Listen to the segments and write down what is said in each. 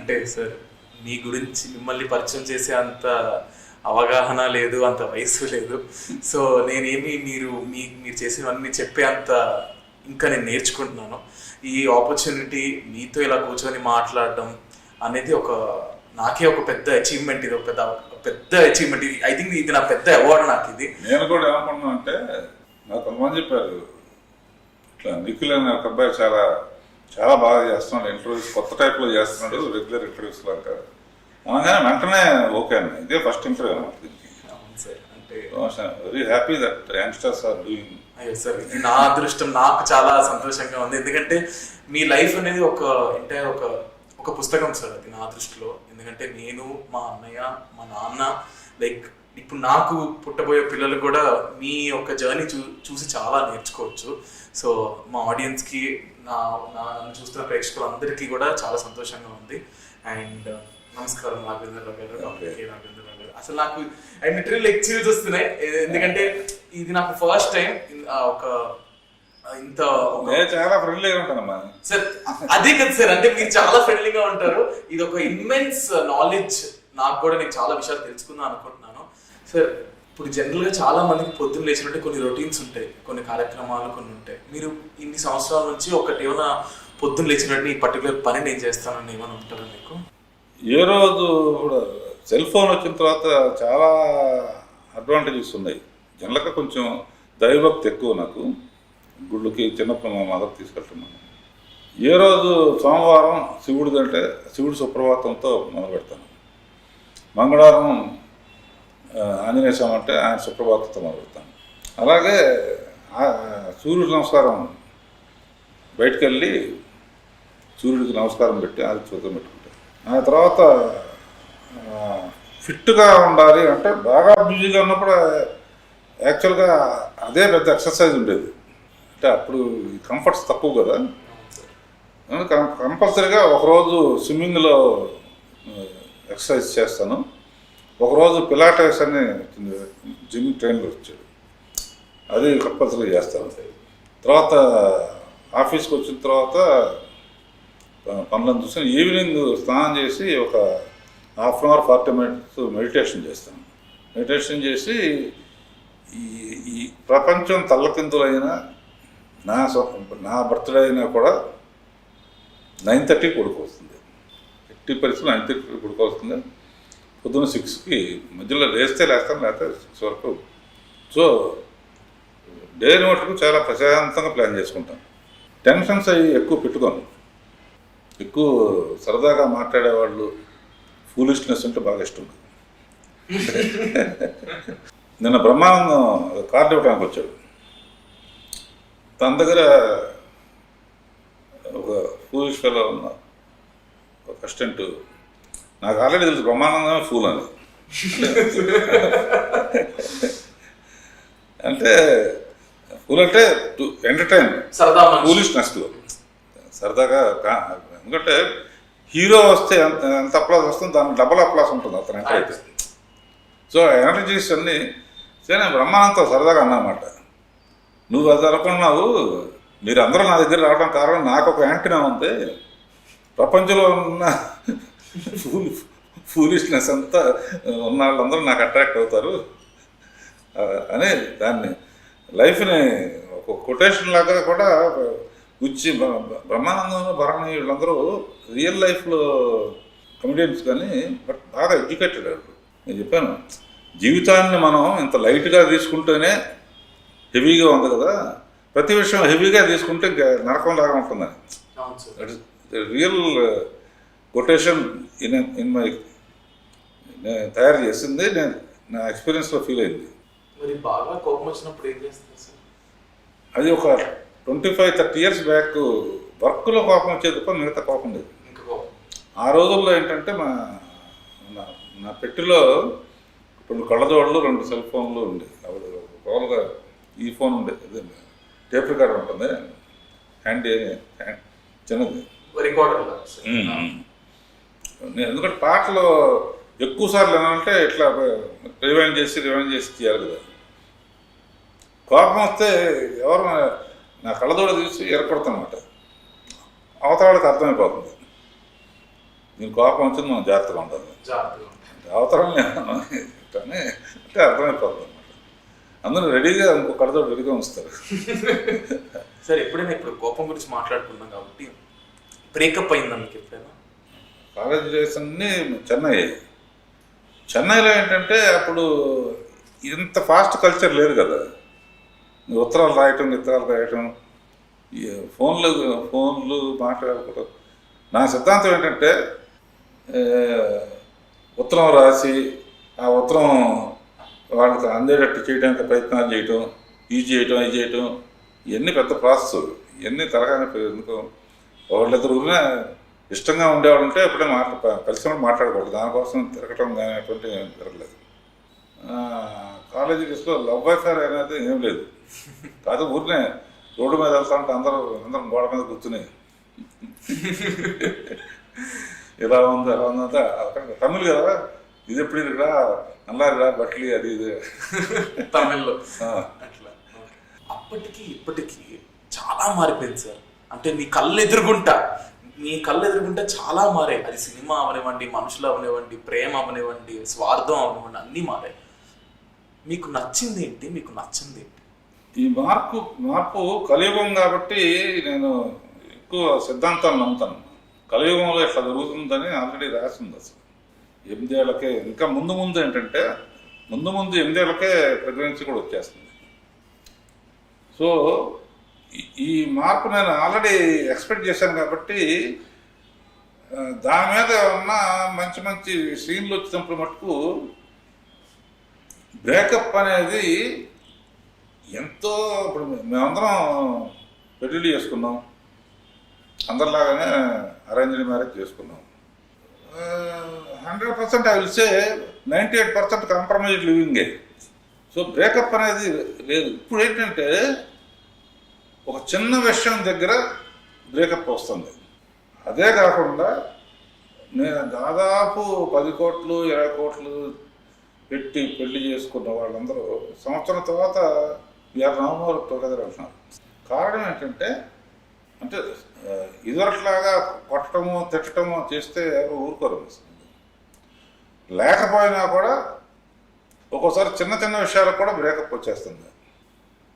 అంటే సార్ మీ గురించి మిమ్మల్ని పరిచయం చేసే అంత అవగాహన లేదు, అంత వయసు లేదు. సో నేనేమి మీరు చేసినవన్నీ చెప్పే అంత ఇంకా నేను నేర్చుకుంటున్నాను. ఈ ఆపర్చునిటీ మీతో ఇలా కూర్చొని మాట్లాడడం అనేది నాకే ఒక పెద్ద అచీవ్మెంట్. ఇది ఒక పెద్ద అచీవ్మెంట్. ఐ థింక్ ఇది నా పెద్ద అవార్డు నాకు. ఇది నేను కూడా ఏమనుకున్నా అంటే, నాకు కొంతమంది చెప్పారు ఇట్లా నిఖిల్ అనే ఒక అబ్బాయి చాలా చాలా బాగా చేస్తున్నాడు, ఇంటర్వ్యూస్ కొత్త టైప్లో చేస్తున్నాడు, రెగ్యులర్ ఇంటర్వ్యూస్ లాగా అనగానే వెంటనే ఓకే అన్న. ఇదే ఫస్ట్ ఇంటర్వ్యూ అన్నమాట దీనికి. Very happy that youngsters are doing. అయ్యో సార్, ఇది నా అదృష్టం. నాకు చాలా సంతోషంగా ఉంది. ఎందుకంటే మీ లైఫ్ అనేది ఒక పుస్తకం సార్, అది నా దృష్టిలో. ఎందుకంటే నేను, మా అన్నయ్య, మా నాన్న, లైక్ ఇప్పుడు నాకు పుట్టబోయే పిల్లలు కూడా మీ యొక్క జర్నీ చూసి చాలా నేర్చుకోవచ్చు. సో మా ఆడియన్స్కి, నన్ను చూస్తున్న ప్రేక్షకులందరికీ కూడా చాలా సంతోషంగా ఉంది. అండ్ నమస్కారం రాఘవేంద్రరావు గారు, డాక్టర్ కె రాఘవేంద్రరావు గారు. అసలు నాకు లిటరల్లీ లైక్ చిల్స్ వస్తున్నాయి. ఎందుకంటే ఇది నాకు ఫస్ట్ టైం ఇంత చాలా ఫ్రెండ్లీగా ఉంటానమ్మా సార్. అదే కదా సార్, అంటే మీరు చాలా ఫ్రెండ్లీగా ఉంటారు. ఇది ఒక ఇమ్మెన్స్ నాలెడ్జ్. నాకు కూడా నేను చాలా విషయాలు తెలుసుకుందాం అనుకుంటున్నాను సార్. ఇప్పుడు జనరల్గా చాలా మందికి పొద్దున్న లేచినట్టే కొన్ని రొటీన్స్ ఉంటాయి, కొన్ని కార్యక్రమాలు కొన్ని ఉంటాయి. మీరు ఇన్ని సంవత్సరాల నుంచి ఏమైనా పొద్దున్న లేచినట్టు ఈ పర్టికులర్ పని నేను చేస్తానని ఏమైనా ఉంటారా మీకు? ఏ రోజు కూడా సెల్ ఫోన్ వచ్చిన తర్వాత చాలా అడ్వాంటేజెస్ ఉన్నాయి. జనరల్గా కొంచెం దైవభక్తి ఎక్కువ నాకు. గుళ్ళకి చిన్నప్పుడు మా మదర్ తీసుకెళ్తున్నాను. ఏ రోజు సోమవారం శివుడిది అంటే శివుడి సుప్రభాతంతో మొదలు పెడతాను. మంగళవారం ఆంజనేయ స్వామి అంటే ఆయన సుప్రభాతంతో మొదలు పెడతాను. అలాగే సూర్యుడి నమస్కారం, బయటకు వెళ్ళి సూర్యుడికి నమస్కారం పెట్టి అది చూద్దాం పెట్టుకుంటాను. ఆ తర్వాత ఫిట్గా ఉండాలి అంటే బాగా బిజీగా ఉన్నప్పుడు యాక్చువల్గా అదే పెద్ద ఎక్సర్సైజ్ ఉండేది. అంటే అప్పుడు కంఫర్ట్స్ తక్కువ కదా, కంపల్సరీగా ఒకరోజు స్విమ్మింగ్లో ఎక్సర్సైజ్ చేస్తాను, ఒకరోజు పిలాటెస్ అని జిమ్ ట్రైన్లో వచ్చాడు, అది కంపల్సరీ చేస్తాను. తర్వాత ఆఫీస్కి వచ్చిన తర్వాత పనులను చూసి ఈవినింగ్ స్నానం చేసి ఒక half an hour 40 minutes meditation చేస్తాను. మెడిటేషన్ చేసి ఈ ప్రపంచం తల్లకిందులైన నా బర్త్డే అయినా కూడా 9:30 కొడుకొస్తుంది. 80% 9:30 కొడుకొస్తుంది. పొద్దున్న 6కి మధ్యలో లేస్తాను, లేకపోతే 6 వరకు. సో డైలీ మటుకు చాలా ప్రశాంతంగా ప్లాన్ చేసుకుంటాను. టెన్షన్స్ అవి ఎక్కువ పెట్టుకోను. ఎక్కువ సరదాగా మాట్లాడేవాళ్ళు, ఫూలిష్నెస్ అంటే బాగా ఇష్టం. నిన్న బ్రహ్మానందం కార్డు ఇవ్వడానికి వచ్చాడు. తన దగ్గర ఒక ఫూలిష్ ఫెలో ఉన్న ఒక అసిస్టెంట్, నాకు ఆల్రెడీ తెలుసు బ్రహ్మానందమే ఫూల్ అని. అంటే ఫూల్ అంటే టు ఎంటర్టైన్, ఫూలిష్నెస్లో సరదాగా. ఎందుకంటే హీరో వస్తే ఎంత అప్లాస్ వస్తుంది, దానికి డబుల్ అప్లాస్ ఉంటుంది అతను ఎంటర్ అయితే. సో ఎనర్జీస్ అన్నీ నేను బ్రహ్మానందంతో సరదాగా అన్నమాట, నువ్వు అది అనుకున్నావు, మీరు అందరూ నా దగ్గర రావడం కారణం నాకు ఒక యాంటీనా ఉంది, ప్రపంచంలో ఉన్న ఫూలిష్నెస్ అంతా ఉన్న వాళ్ళందరూ నాకు అట్రాక్ట్ అవుతారు అని దాన్ని లైఫ్ని ఒక కొటేషన్ లాగా కూడా గుచ్చి. బ్రహ్మానందం, భరణి వీళ్ళందరూ రియల్ లైఫ్లో కమెడియన్స్ కానీ బట్ బాగా ఎడ్యుకేటెడ్. నేను చెప్పాను, జీవితాన్ని మనం ఇంత లైట్గా తీసుకుంటేనే హెవీగా ఉంది కదా, ప్రతి విషయం హెవీగా తీసుకుంటే నరకం లాగా ఉంటుందని. రియల్ కొటేషన్ ఇన్ మై నేను తయారు చేసింది, నేను నా ఎక్స్పీరియన్స్లో ఫీల్ అయింది. మరి బాగా కోపం వచ్చినప్పుడు ఏం చేస్తారు సార్? అది ఒక 25-30 years బ్యాక్ వర్క్లో కోపం వచ్చేది తప్ప మిగతా కోపం లేదు. ఆ రోజుల్లో ఏంటంటే నా పెట్టిలో 2 కళ్ళజోళ్ళు, 2 సెల్ ఫోన్లు ఉండే. అప్పుడు మామూలుగా ఈ ఫోన్ ఉండే, అదే టేప్ రికార్డర్ ఉంటుంది, హ్యాండ్ చిన్నది రికార్డర్. నేను ఎందుకంటే పాటలు ఎక్కువ సార్లు ఏమంటే ఇట్లా రివైండ్ చేసి తీయాలి కదా. కోపం వస్తే ఎవరు నా కళ్ళజోడ తీసి ఎరకొడతానమాట, అవతల వాళ్ళకి అర్థమైపోతుంది. దీని కోపం వచ్చింది మనం జాగ్రత్తగా ఉండాలి. జాగ్రత్తగా ఉంటాయి. అవతరం కానీ అంటే అర్థమైపోతుంది అనమాట. అందరూ రెడీగా ఇంకో కడతో రెడీగా ఉంచుతారు. సార్ ఎప్పుడైనా ఇప్పుడు కోపం గురించి మాట్లాడుకున్నాం కాబట్టి బ్రేకప్ అయిందా మీకు ఎప్పుడైనా? కాలేజ్ డేస్ అన్నీ చెన్నైలో ఏంటంటే అప్పుడు ఇంత ఫాస్ట్ కల్చర్ లేదు కదా. ఉత్తరాలు రాయటం ఈ ఫోన్లు మాట్లాడుకోవడం. నా సిద్ధాంతం ఏంటంటే ఉత్తరం రాసి ఆ ఉత్తరం వాళ్ళకి అందేటట్టు చేయడానికి ప్రయత్నాలు చేయటం, ఇది చేయటం ఇవన్నీ పెద్ద ప్రాసెస్. ఇవన్నీ తరగానే ఎందుకు వాళ్ళిద్దరు ఇష్టంగా ఉండేవాళ్ళంటే ఎప్పుడే కలిసి మాట్లాడకూడదు. దానికోసం తిరగటం కానీ అటువంటి తిరగలేదు. కాలేజీ డేస్లో లవ్ అఫేర్ అనేది ఏం లేదు. కాదు ఊరినే రోడ్డు మీద వెళ్తా ఉంటే అందరం గోడ మీద కూర్చుని ఇలా ఉంది అంటే తమిళ్ కదా, ఇది ఎప్పుడు ఇదిరా నల్లారిరా బట్లి అది ఇది తమిళ్లో అట్లా. అప్పటికి ఇప్పటికి చాలా మారిపోయింది సార్. అంటే మీ కళ్ళు ఎదురుగుంటా చాలా మారాయి. అది సినిమా అవనివ్వండి, మనుషులు అవనివ్వండి, ప్రేమ అవనివ్వండి, స్వార్థం అవనివ్వండి, అన్నీ మారాయి. మీకు నచ్చింది ఏంటి, మీకు నచ్చింది ఏంటి? ఈ మార్పు కలియుగం కాబట్టి నేను ఎక్కువ సిద్ధాంతాలు నమ్ముతాను. కలియుగంలో ఇట్లా జరుగుతుందని ఆల్రెడీ రాసింది. అసలు 8 ఏళ్ళకే ఇంకా ముందు ఏంటంటే ముందు 8 ఏళ్ళకే ప్రెగ్నెన్సీ కూడా వచ్చేస్తుంది. సో ఈ మార్పు నేను ఆల్రెడీ ఎక్స్పెక్ట్ చేశాను కాబట్టి దాని మీద ఉన్న మంచి సీన్లు వచ్చినప్పుడు మటుకు బ్రేకప్ అనేది ఎంతో. ఇప్పుడు మేమందరం పెళ్ళిళ్ళు చేసుకున్నాం, అందరిలాగానే అరేంజ్డ్ మ్యారేజ్ చేసుకున్నాం. 100% ఐ విల్ సే 98% కాంప్రమైజ్ లివింగే. సో బ్రేకప్ అనేది లేదు. ఇప్పుడు ఏంటంటే ఒక చిన్న విషయం దగ్గర బ్రేకప్ వస్తుంది. అదే కాకుండా నేను దాదాపు 10 కోట్లు 20 కోట్లు పెట్టి పెళ్లి చేసుకున్న వాళ్ళందరూ సంవత్సరం తర్వాత వీఆర్ నో మోర్ టుగెదర్ అంటున్నారు. కారణం ఏంటంటే అంటే ఇదివరట్లాగా కొట్టడము తిట్టడము చేస్తే ఊరుకోరు. లేకపోయినా కూడా ఒక్కోసారి చిన్న విషయాలకు కూడా బ్రేకప్ వచ్చేస్తుంది.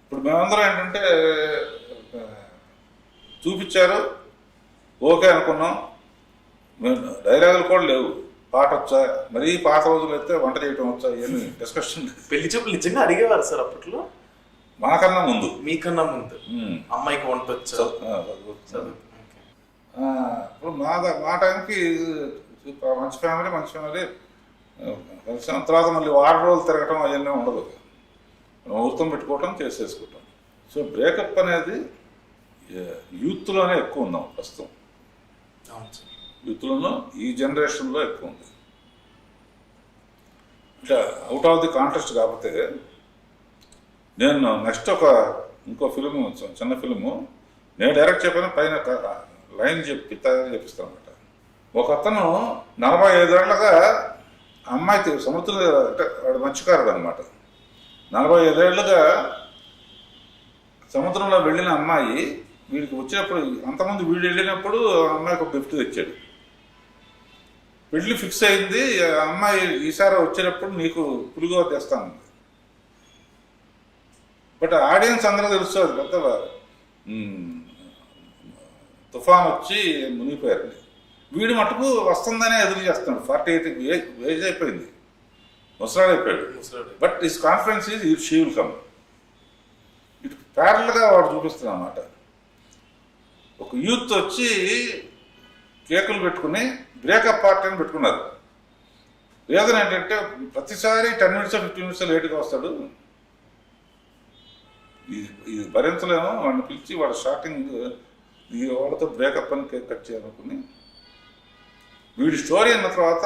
ఇప్పుడు మేమందరం ఏంటంటే చూపించారు, ఓకే అనుకున్నాం, మేము డైలాగులు కూడా లేవు, పాట వచ్చా, మరీ పాత రోజులు అయితే వంట చేయటం వచ్చా, ఏమి డిస్కషన్. పెళ్లి చూపులు నిజంగా అడిగేవారు సార్ అప్పట్లో? మాకన్నా ముందు, మీకన్నా ముందు అమ్మాయికి వంట వచ్చా? ఇప్పుడు మా టైంకి మంచి ఫ్యామిలీ కలిసిన తర్వాత మళ్ళీ 6 రోజులు తిరగటం అవన్నీ ఉండదు. ముహూర్తం పెట్టుకోవటం చేసేసుకుంటాం. సో బ్రేకప్ అనేది యూత్లోనే ఎక్కువ ఉన్నాం ప్రస్తుతం. యూత్లోనూ ఈ జనరేషన్లో ఎక్కువ ఉంది. అంటే అవుట్ ఆఫ్ ది కాంటెస్ట్ కాకపోతే నేను నెక్స్ట్ ఇంకో ఫిలిము, చిన్న ఫిలిము నేను డైరెక్ట్ చెప్పిన పైన లైన్ చెప్పిస్తాను అనమాట. ఒక అతను 45 ఏళ్ళగా అమ్మాయి సముద్రం అంటే వాడు మత్స్యకారుడు అనమాట. 45 ఏళ్ళుగా సముద్రంలో వెళ్ళిన అమ్మాయి వీడికి వచ్చినప్పుడు, అంతకుముందు వీడు వెళ్ళినప్పుడు అమ్మాయికి ఒక గిఫ్ట్ తెచ్చాడు. పెళ్ళి ఫిక్స్ అయింది. అమ్మాయి ఈసారి వచ్చేటప్పుడు నీకు పులిగోర తెస్తాను. బట్ ఆడియన్స్ అందరూ తెలుస్తుంది పెద్ద తుఫాన్ వచ్చి మునిగిపోయారు. వీడు మటుకు వస్తుందనే ఎదురు చేస్తున్నాడు. 48 ఏజ్ అయిపోయింది, ముసలాడైపోయాడు. But his confidence is she will come. ఇటు ప్యారల్గా వాడు చూపిస్తున్నాడు అన్నమాట. ఒక యూత్ వచ్చి కేకులు పెట్టుకుని బ్రేకప్ పార్టీ అని పెట్టుకున్నారు. రీజన్ ఏంటంటే ప్రతిసారి 10 minutes 15 minutes లేట్గా వస్తాడు, ఇది భరించలేము, వాడిని పిలిచి వాడు స్టార్టింగ్ వాళ్ళతో బ్రేకప్ అని కేక్ కట్ చేయాలనుకుని వీడి స్టోరీ అన్న తర్వాత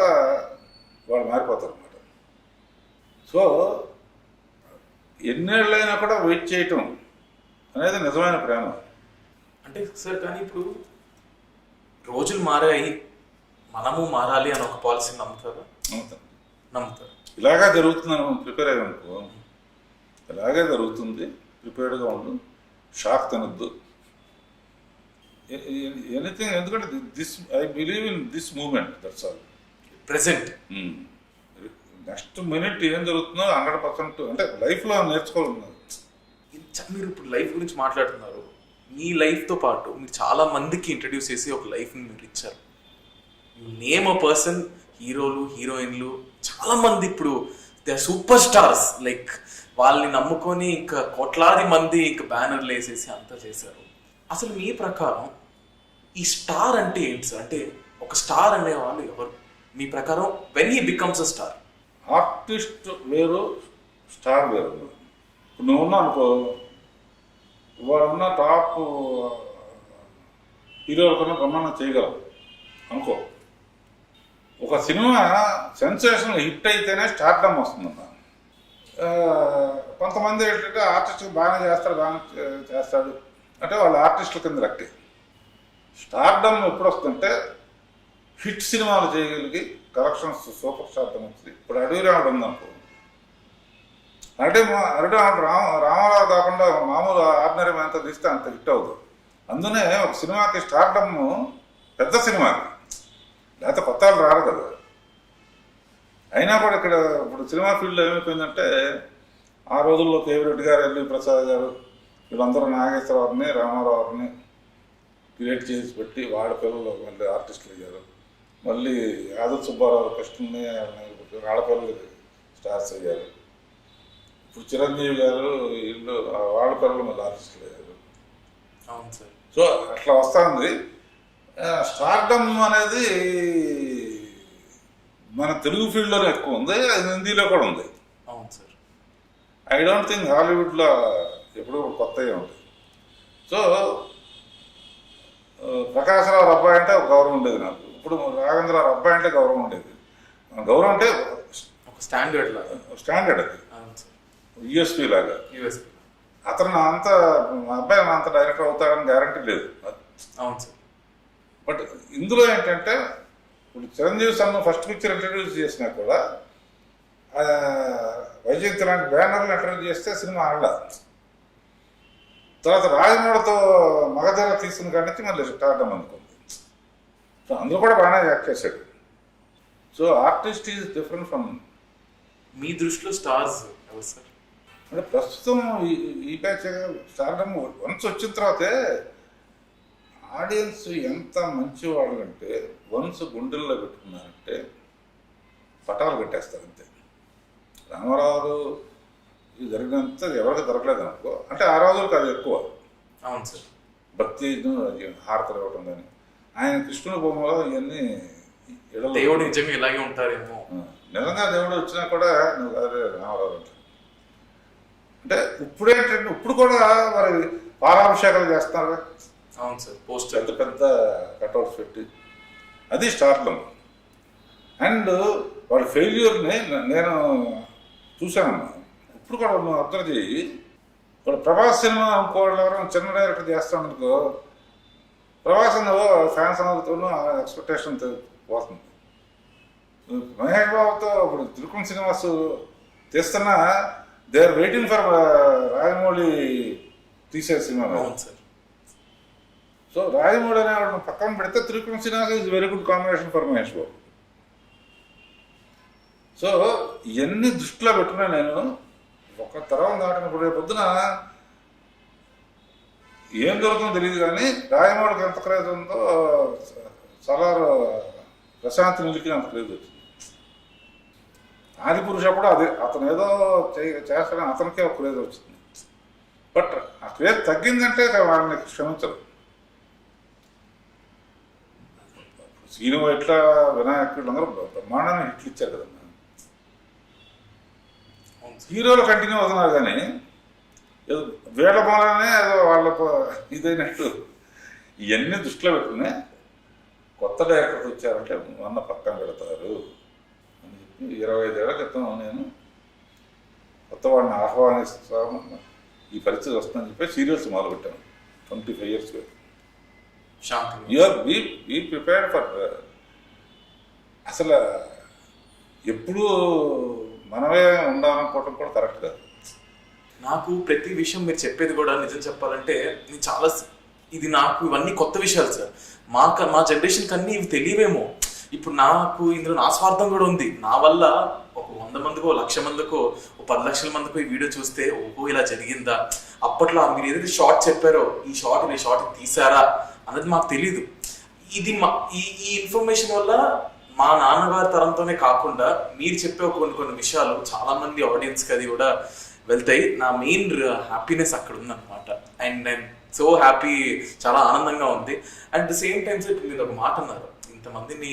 వాళ్ళు మారిపోతారు అన్నమాట. సో ఎన్నేళ్ళైనా కూడా వెయిట్ చేయటం అనేది నిజమైన ప్రేమ. అంటే సార్ కానీ ఇప్పుడు రోజులు మారాయి, మనము మారాలి అని ఒక పాలసీ నమ్ముతారా? నమ్ముతారు. ఇలాగా జరుగుతుందని మనం ప్రిపేర్ అయ్యామనుకో, ఇలాగే జరుగుతుంది, ప్రిపేర్డ్గా ఉండు, షాక్ తినొద్దు. ఎనీథింగ్, ఎందుకంటే this I believe in this moment, that's all. Present next minute ఏం జరుగుతుందో 100% అంటే లైఫ్లో నేర్చుకోవాలి. మీరు ఇప్పుడు లైఫ్ గురించి మాట్లాడుతున్నారు. మీ లైఫ్తో పాటు మీరు చాలా మందికి ఇంట్రడ్యూస్ చేసి ఒక లైఫ్ని మీరు ఇచ్చారు. యు నేమ్ అ పర్సన్, హీరోలు హీరోయిన్లు చాలా మంది ఇప్పుడు they are superstars. Like వాళ్ళని నమ్ముకొని ఇంకా కోట్లాది మంది ఇంకా బ్యానర్లు వేసేసి అంతా చేశారు. అసలు మీ ప్రకారం ఈ స్టార్ అంటే ఏంటి సార్? అంటే ఒక స్టార్ అనే వాళ్ళు ఎవరు మీ ప్రకారం? When he becomes a star. Artist వేరు, స్టార్ వేరు. ఇప్పుడు నువ్వు ఉన్నా అనుకో, వాడున్న టాప్ హీరోల కన్నా బ్రహ్మాండం చేయగలవు అనుకో. ఒక సినిమా సెన్సేషన్ హిట్ అయితేనే స్టార్డమ్ వస్తుందన్న. కొంతమంది ఏంటంటే ఆర్టిస్ట్ బాగానే చేస్తాడు అంటే వాళ్ళు ఆర్టిస్టుల కింద లెక్కే. స్టార్డమ్ ఎప్పుడు వస్తుందంటే హిట్ సినిమాలు చేయగలిగి కలెక్షన్స్ సూపర్ స్టార్డమ్ వచ్చింది. ఇప్పుడు అడవిరాముడు ఉందనుకో, అడవిరాముడు రామారావు కాకుండా మామూలు ఆర్డినరీ మ్యాన్తో తీస్తే అంత హిట్ అవుతుంది. అందునే ఒక సినిమాకి స్టార్డమ్ పెద్ద సినిమాకి, లేకపోతే కొత్త వాళ్ళు రారు కదా. అయినా కూడా ఇక్కడ ఇప్పుడు సినిమా ఫీల్డ్లో ఏమైపోయిందంటే, ఆ రోజుల్లో కేవీరెడ్డి గారు, ఎల్వి ప్రసాద్ గారు, వీళ్ళందరూ నాగేశ్వరరావుని రామారావుని క్రియేట్ చేసి పెట్టి వాళ్ళ పిల్లలు మళ్ళీ ఆర్టిస్టులు అయ్యారు. మళ్ళీ ఆదర్ సుబ్బారావు, కృష్ణని వాళ్ళ పిల్లలు స్టార్స్ అయ్యారు. ఇప్పుడు చిరంజీవి గారు వీళ్ళు వాళ్ళ పిల్లలు మళ్ళీ ఆర్టిస్టులు అయ్యారు. అవును సార్. సో అట్లా వస్తుంది. స్టార్డమ్ అనేది మన తెలుగు ఫీల్డ్లోనే ఎక్కువ ఉంది, అది హిందీలో కూడా ఉంది. అవును సార్. ఐ డోంట్ థింక్ హాలీవుడ్లో ఎప్పుడు కొత్తగా ఉంటుంది. సో ప్రకాశ్రావు అబ్బాయి అంటే ఒక గౌరవం ఉండేది నాకు. ఇప్పుడు రాఘవేంద్రరావు అబ్బాయి అంటే గౌరవం ఉండేది. గౌరవం అంటే ఒక స్టాండర్డ్ లాగా, స్టాండర్డ్ అది, యుఎస్పి లాగా. యూఎస్పీ. అతను అంత అబ్బాయి అంత డైరెక్టర్ అవుతాడని గ్యారంటీ లేదు. అవును సార్. బట్ ఇందులో ఏంటంటే, ఇప్పుడు చిరంజీవి సన్ను ఫస్ట్ పిక్చర్ ఇంట్రడ్యూస్ చేసినా కూడా వైజయంతి లాంటి బ్యానర్లు ఇంట్రడ్యూస్ చేస్తే సినిమా ఆడలా. తర్వాత రాజమౌళితో మగధర తీసుకున్న కాడి నుంచి మళ్ళీ స్టార్డమ్ అనుకుంది. సో అందులో కూడా బాగానే యాక్ట్ చేశాడు. So artist is different from. మీ దృష్టిలో స్టార్స్ ఎవరు సార్? అంటే ప్రస్తుతం ఈ బ్యాచ్ స్టార్డమ్ వన్స్ వచ్చిన తర్వాతే ఆడియన్స్ ఎంత మంచి వాళ్ళు అంటే, వన్స్ గుండెల్లో పెట్టుకున్నారంటే పటాలు కట్టేస్తారు అంతే. రామారావు ఇది జరిగినంత ఎవరికి దొరకలేదు అనుకో, అంటే ఆ రోజులకు అది ఎక్కువ. అవును సార్. భక్తి హారతలు ఇవ్వటం కానీ, ఆయన కృష్ణుని బొమ్మలో ఇవన్నీ దేవుడు నిజంగా ఇలాగే ఉంటారేమో. నిజంగా దేవుడు వచ్చినా కూడా నువ్వు అదే రామారావు అంటే ఇప్పుడేంటంటే ఇప్పుడు కూడా మరి పాలాభిషేకాలు చేస్తున్నారు. అవును సార్. పోస్టర్ పెద్ద పెద్ద కట్అవుట్స్ పెట్టి, అది స్టార్డమ్. అండ్ వాళ్ళ ఫెయిల్యూర్ని నేను చూశానమ్మా. ఇప్పుడు కూడా నువ్వు అబ్జర్వ్ చేయి, ఇప్పుడు ప్రభాస్ సినిమా ఇంకోళ్ళు ఎవరైనా చిన్న డైరెక్టర్ చేస్తామనుకో, ప్రభాస్ ఫ్యాన్స్ అందరితోనూ ఎక్స్పెక్టేషన్ పోతుంది. మహేష్ బాబుతో ఇప్పుడు త్రికోణ శ్రీనివాస్ తీస్తున్నా they are waiting for Rajamouli తీసే సినిమా. అవును సార్. సో రాజమౌళి అనే వాళ్ళని పక్కన పెడితే Trivikram Srinivas is very good combination for Mahesh Babu. So ఇవన్నీ దృష్టిలో పెట్టుకున్నా నేను. ఒక తరం దాటినప్పుడు రేపు పొద్దున ఏం జరుగుతుందో తెలియదు కానీ రాజమౌళికి ఎంత క్రేజ్ ఉందో సలార్ ప్రశాంత్ నిలికి అంత క్రేజ్ వచ్చింది. ఆది పురుష కూడా అదే, అతను ఏదో చేస్తాడని అతనికే ఒక క్రేజ్ వచ్చింది. బట్ ఆ క్రేజ్ తగ్గిందంటే వాళ్ళని క్షమించరు. సీను ఇట్లా వినాయకుడు అందరూ బ్రహ్మాండాన్ని హిట్లు ఇచ్చారు కదన్నా. హీరోలు కంటిన్యూ అవుతున్నారు కానీ ఏదో వీళ్ళ మూలనే ఏదో వాళ్ళ ఇదైనట్టు ఇవన్నీ దృష్టిలో పెట్టుకుని కొత్త డైరెక్టర్స్ వచ్చారంటే మొన్న పక్కన పెడతారు అని చెప్పి 25 ఏళ్ల క్రితం నేను కొత్త వాడిని ఆహ్వానిస్తాము, ఈ పరిస్థితి వస్తుందని చెప్పి సీరియల్స్ మొదలుపెట్టాను 25 years ago. Be prepared for. అసలు ఎప్పుడూ మనమే ఉండాలనుకోవటం కూడా కరెక్ట్ కాదు. నాకు ప్రతి విషయం మీరు చెప్పేది కూడా నిజం చెప్పాలంటే నేను చాలా ఇది నాకు ఇవన్నీ కొత్త విషయాలు సార్. మా జనరేషన్కి అన్నీ ఇవి తెలియవేమో. ఇప్పుడు నాకు ఇందులో నా స్వార్థం కూడా ఉంది. నా వల్ల ఒక 100 మందికో 1,00,000 మందికో 10 లక్షల మందికో ఈ వీడియో చూస్తే ఓహో ఇలా జరిగిందా, అప్పట్లో మీరు ఏదైతే షార్ట్ చెప్పారో ఈ షార్ట్ తీసారా అన్నది మాకు తెలీదు. ఇది ఈ ఇన్ఫర్మేషన్ వల్ల మా నాన్నగారి తరంతోనే కాకుండా మీరు చెప్పే కొన్ని విషయాలు చాలా మంది ఆడియన్స్కి అది కూడా వెళ్తాయి. నా మెయిన్ హ్యాపీనెస్ అక్కడ ఉందన్నమాట. అండ్ ఐఎమ్ సో హ్యాపీ, చాలా ఆనందంగా ఉంది. అట్ ద సేమ్ టైమ్స్ ఇప్పుడు మీరు ఒక మాట అన్నారు, ఇంతమందిని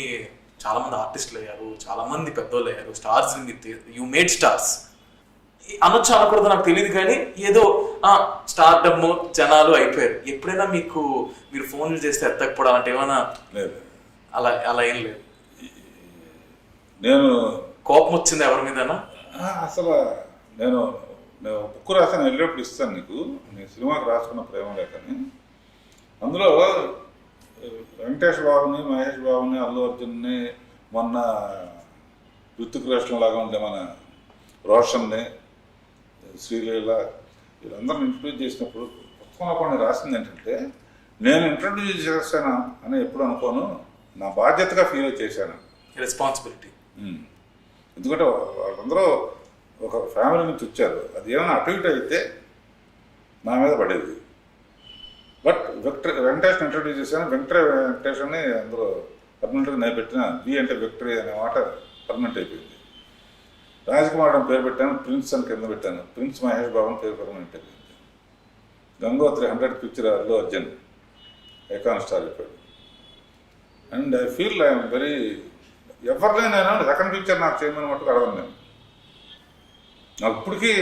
చాలా మంది ఆర్టిస్టులు అయ్యారు, చాలా మంది పెద్దోళ్ళు అయ్యారు, స్టార్స్ యూ మేడ్ స్టార్స్ అనొచ్చు అనకూడదు నాకు తెలియదు, కానీ ఏదో స్టార్డమ్ జనాలు అయిపోయారు. ఎప్పుడైనా మీరు ఫోన్లు చేస్తే ఎత్తకపోవడం అంటే ఏమైనా లేదు? అలా ఏం లేదు. నేను కోపం వచ్చింది ఎవరి మీదనా? అసలు నేను బుక్ రాసాను, వెళ్ళేప్పుడు ఇస్తాను నీకు. నేను సినిమాకి రాసుకున్న ప్రేమ లేఖని, అందులో వెంకటేష్ బాబుని, మహేష్ బాబుని, అల్లు అర్జున్ని, మొన్న ఋతిక్ రోషన్ లాగా ఉండే మన రోషన్ని, శ్రీలీల, వీళ్ళందరిని ఇంట్రడ్యూస్ చేసినప్పుడు పుస్తకంలో కొన్ని రాసింది ఏంటంటే, నేను ఇంట్రడ్యూస్ చేశాను అని ఎప్పుడు అనుకోను, నా బాధ్యతగా ఫీల్ చేశాను, రెస్పాన్సిబిలిటీ. ఎందుకంటే వాళ్ళందరూ ఒక ఫ్యామిలీ నుంచి వచ్చారు. అది ఏమైనా అటు ఇటు అయితే నా మీద పడేది. బట్ వెంకటేష్ని ఇంట్రడ్యూస్ చేశాను. వెంకటేష్ అని అందులో పర్మనెంట్గా నేను పెట్టిన వి అంటే విక్టరీ అనే మాట పర్మనెంట్ అయిపోయింది. రాజకుమార్ అని పేరు పెట్టాను, ప్రిన్స్ అని కింద పెట్టాను. ప్రిన్స్ మహేష్ బాబు అని పేరు పర్మనెంట్ అయిపోయింది. Gangotri 100 picture Allu Arjun icon star అయిపోయాడు. And I feel I'm very, ఎవరిని నేను సెకండ్ పిక్చర్ నాకు చేయమని మట్టుకు అడగను. నేను నాకు ఇప్పటికీ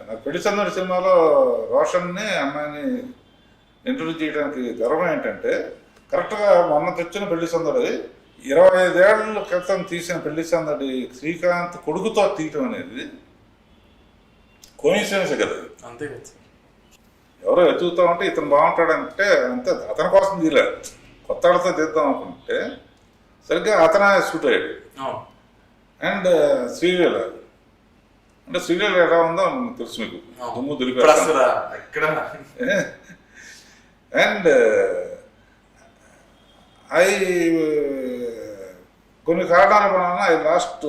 నాకు పెళ్లి సందడి సినిమాలో రోషన్ని అమ్మాయిని ఇంట్రడ్యూస్ చేయడానికి గర్వం ఏంటంటే, కరెక్ట్గా మొన్న తెచ్చిన పెళ్లి సందడి 25 ఏళ్ల క్రితం తీసిన పెళ్లి సందడి శ్రీకాంత్ కొడుకుతో తీయటం అనేది కోయిన్సిడెన్స్ కదా. అంతే కదా. ఎవరో ఎత్తుకుతా ఉంటే ఇతను బాగుంటాడంటే అంతే, అతని కోసం తీయలేదు, కొత్త వాళ్ళతో తీద్దాం అనుకుంటే సరిగ్గా అతనే సూట్ అయ్యాడు. అండ్ శ్రీలీల అంటే శ్రీలీల ఎలా ఉందో తెలుసు మీకు, దుమ్ము దులిపేస్తాను. అండ్ కొన్ని కారణాల వలన I lost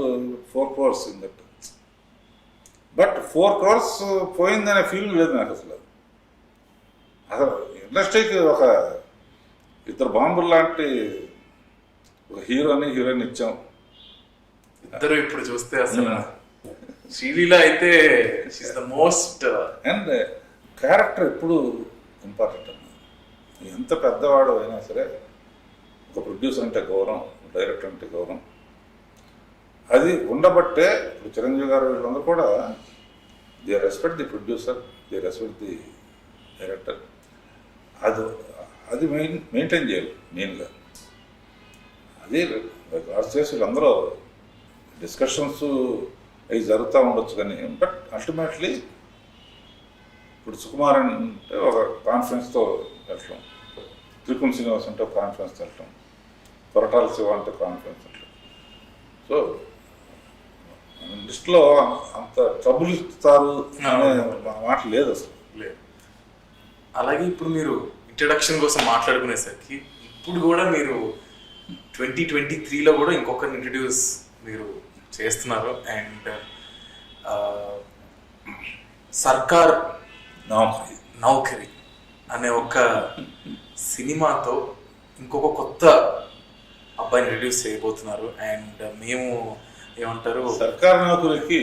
4 crores in that. But 4 crores పోయిందనే ఫీలింగ్ లేదు నాకు అసలు. ఇండస్ట్రీకి ఒక 2 బాంబులు లాంటి ఒక హీరోని హీరోయిన్ ఇచ్చాం. ఇద్దరు ఇప్పుడు చూస్తే అసలు శ్రీలీల అయితే she's the most. And character ఎప్పుడు ఇంపార్టెంట్ అన్న. ఎంత పెద్దవాడు అయినా సరే ఒక ప్రొడ్యూసర్ అంటే గౌరవం, డైరెక్టర్ అంటే గౌరవం, అది ఉండబట్టే ఇప్పుడు చిరంజీవి గారు వీళ్ళందరూ కూడా they respect the producer, they respect the director. అది మెయింటైన్ చేయాలి మెయిన్గా. అది లాస్ట్ చేసి వీళ్ళందరూ డిస్కషన్స్ అవి జరుగుతూ ఉండొచ్చు, కానీ బట్ అల్టిమేట్లీ ఇప్పుడు సుకుమార్ అంటే ఒక కాన్ఫిడెన్స్తో వెళ్ళటం, త్రికుల్ శ్రీనివాస్ అంటే ఒక కాన్ఫిడెన్స్తో వెళ్ళటం, కొరటాల శివ అంటే కాన్ఫిడెన్స్ వెళ్ళటం. సో లిస్ట్లో అంత ట్రబుల్ ఇస్తారు అనే మాట లేదు అసలు. లేదు. అలాగే ఇప్పుడు మీరు ఇంట్రడక్షన్ కోసం మాట్లాడుకునేసరికి ఇప్పుడు కూడా మీరు 2023లో కూడా ఇంకొకరిని ఇంట్రడ్యూస్ మీరు చేస్తున్నారు. అండ్ సర్కార్ నౌకరీ అనే ఒక సినిమాతో ఇంకొక కొత్త అబ్బాయిని ఇంట్రడ్యూస్ చేయబోతున్నారు. అండ్ మేము ఏమంటారు, సర్కార్ నౌకరీకి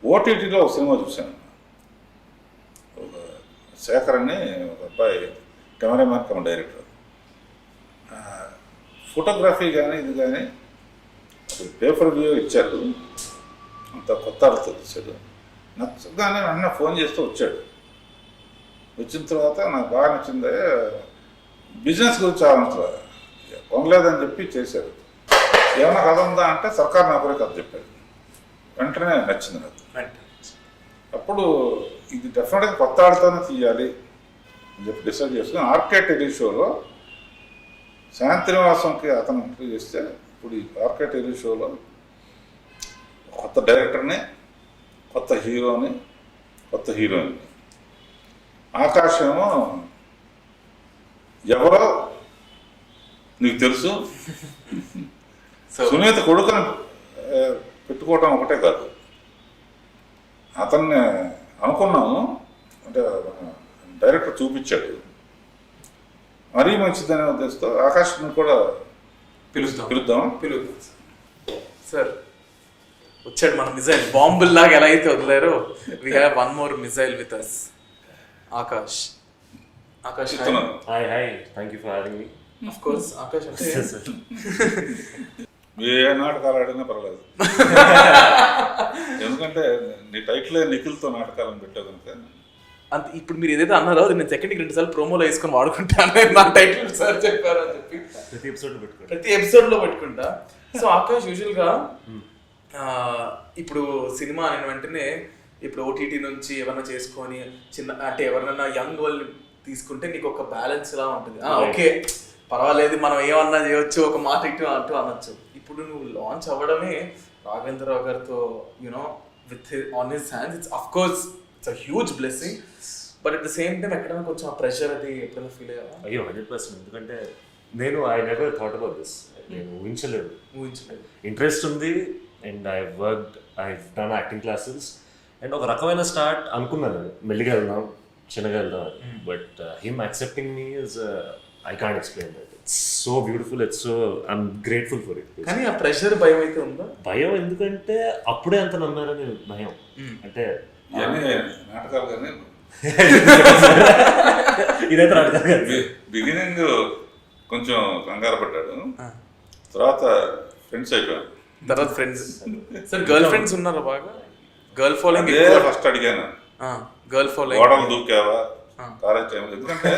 ఓటీటీలో ఒక సినిమా చూశాను. ఒక శేఖర్ అని ఒక అబ్బాయి కెమెరామ్యాన్ కమ్ డైరెక్టర్. ఫోటోగ్రఫీ కానీ ఇది కానీ పేపర్ వ్యూ ఇచ్చారు, అంత కొత్త అర్థం ఇచ్చాడు. నచ్చగానే వెంటనే ఫోన్ చేస్తూ వచ్చాడు. వచ్చిన తర్వాత నాకు బాగా నచ్చింది, బిజినెస్ గురించి ఆలోచన కొనలేదని చెప్పి చేశారు. ఏమన్నా కథ ఉందా అంటే సర్కార్ నౌకరీ కథ చెప్పాడు. వెంటనే నచ్చింది నాకు. అప్పుడు ఇది డెఫినెట్గా కొత్త ఆడితోనే తీయాలి అని చెప్పి డిసైడ్ చేసుకుని ఆర్కే టెలి షోలో శాంతినివాసంకి అతను ఇంటర్వ్యూ చేస్తే, ఇప్పుడు ఈ ఆర్కే టెలి షోలో కొత్త డైరెక్టర్ని, కొత్త హీరోని, కొత్త హీరోయిన్ని ఆకాశమేమో ఎవరో నీకు తెలుసు, సునీత కొడుకుని పెట్టుకోవటం ఒకటే కాదు, అతన్ని అనుకున్నాము అంటే డైరెక్టర్ చూపించాడు, మరీ మంచిదనే ఉద్దేశంతో ఆకాశం కూడా పిలుద్దాం. సార్ వచ్చాడు మన మిజైల్, బాంబుల్ లాగా ఎలా అయితే వదిలేరో we have one more missile with us. Akash hi thank you for having me. Of course Akash అంటే ఏ నాటకాలు ఆడినా పర్వాలేదు, ఎందుకంటే నీ టైటిల్ నిఖిల్తో నాటకాలను పెట్టావు కనుక. అంత ఇప్పుడు మీరు ఏదైతే అన్నారో అది నేను సెకండ్కి 2 సార్లు ప్రోమోలో వేసుకొని వాడుకుంటాను, నా టైటిల్ సార్ చెప్పారు అని చెప్పి ప్రతి ఎపిసోడ్లో పెట్టుకుంటా. సో ఆకాష్ యూజువల్గా ఇప్పుడు సినిమా అయిన వెంటనే ఇప్పుడు ఓటీటీ నుంచి ఏమన్నా చేసుకొని చిన్న అంటే ఎవరినన్నా యంగ్ వాళ్ళు తీసుకుంటే నీకు ఒక బ్యాలెన్స్ లా ఉంటుంది. ఓకే పర్వాలేదు మనం ఏమన్నా చేయొచ్చు, ఒక మాట ఇటు అంటూ అనొచ్చు. ఇప్పుడు నువ్వు లాంచ్ అవ్వడమే రాఘవేంద్రరావు గారితో you know with on his hands, it's of course it's a huge blessing, but at the same time ఎక్కడైనా కొంచెం ఆ ప్రెషర్ అది ఎప్పుడైనా ఫీల్ అయ్యావా? అయ్యో 100%. ఎందుకంటే నేను I never thought about this, నేను ఊహించలేదు. ఇంట్రెస్ట్ ఉంది and I worked, I done acting classes and ఒక రకమైన స్టార్ట్ అనుకున్నాను, మెల్లిగా వెళ్దాం చిన్నగా వెళ్దాం అని. But him accepting me is I can't explain that. It's so beautiful, it's so I'm grateful for it. కానీ ఆ ప్రెషర్ భయం అయితే ఉందా? భయం ఎందుకంటే అప్పుడే అంత నమ్మారని భయం. అంటే నాటకాలు కానీ ఇదైతే నాటకాలు కాదు. బిగినింగ్ కొంచెం కంగారు పడ్డాడు, తర్వాత ఫ్రెండ్స్ అయిపోయాను. తర్వాత ఫ్రెండ్స్ సార్ గర్ల్ ఫ్రెండ్స్ ఉన్నారా? బాగా గర్ల్ ఫాలోయింగ్ ఫస్ట్ అడిగాను, గర్ల్ ఫాలోయింగ్ గోడలు దూకావా కాలేజ్ టైం, ఎందుకంటే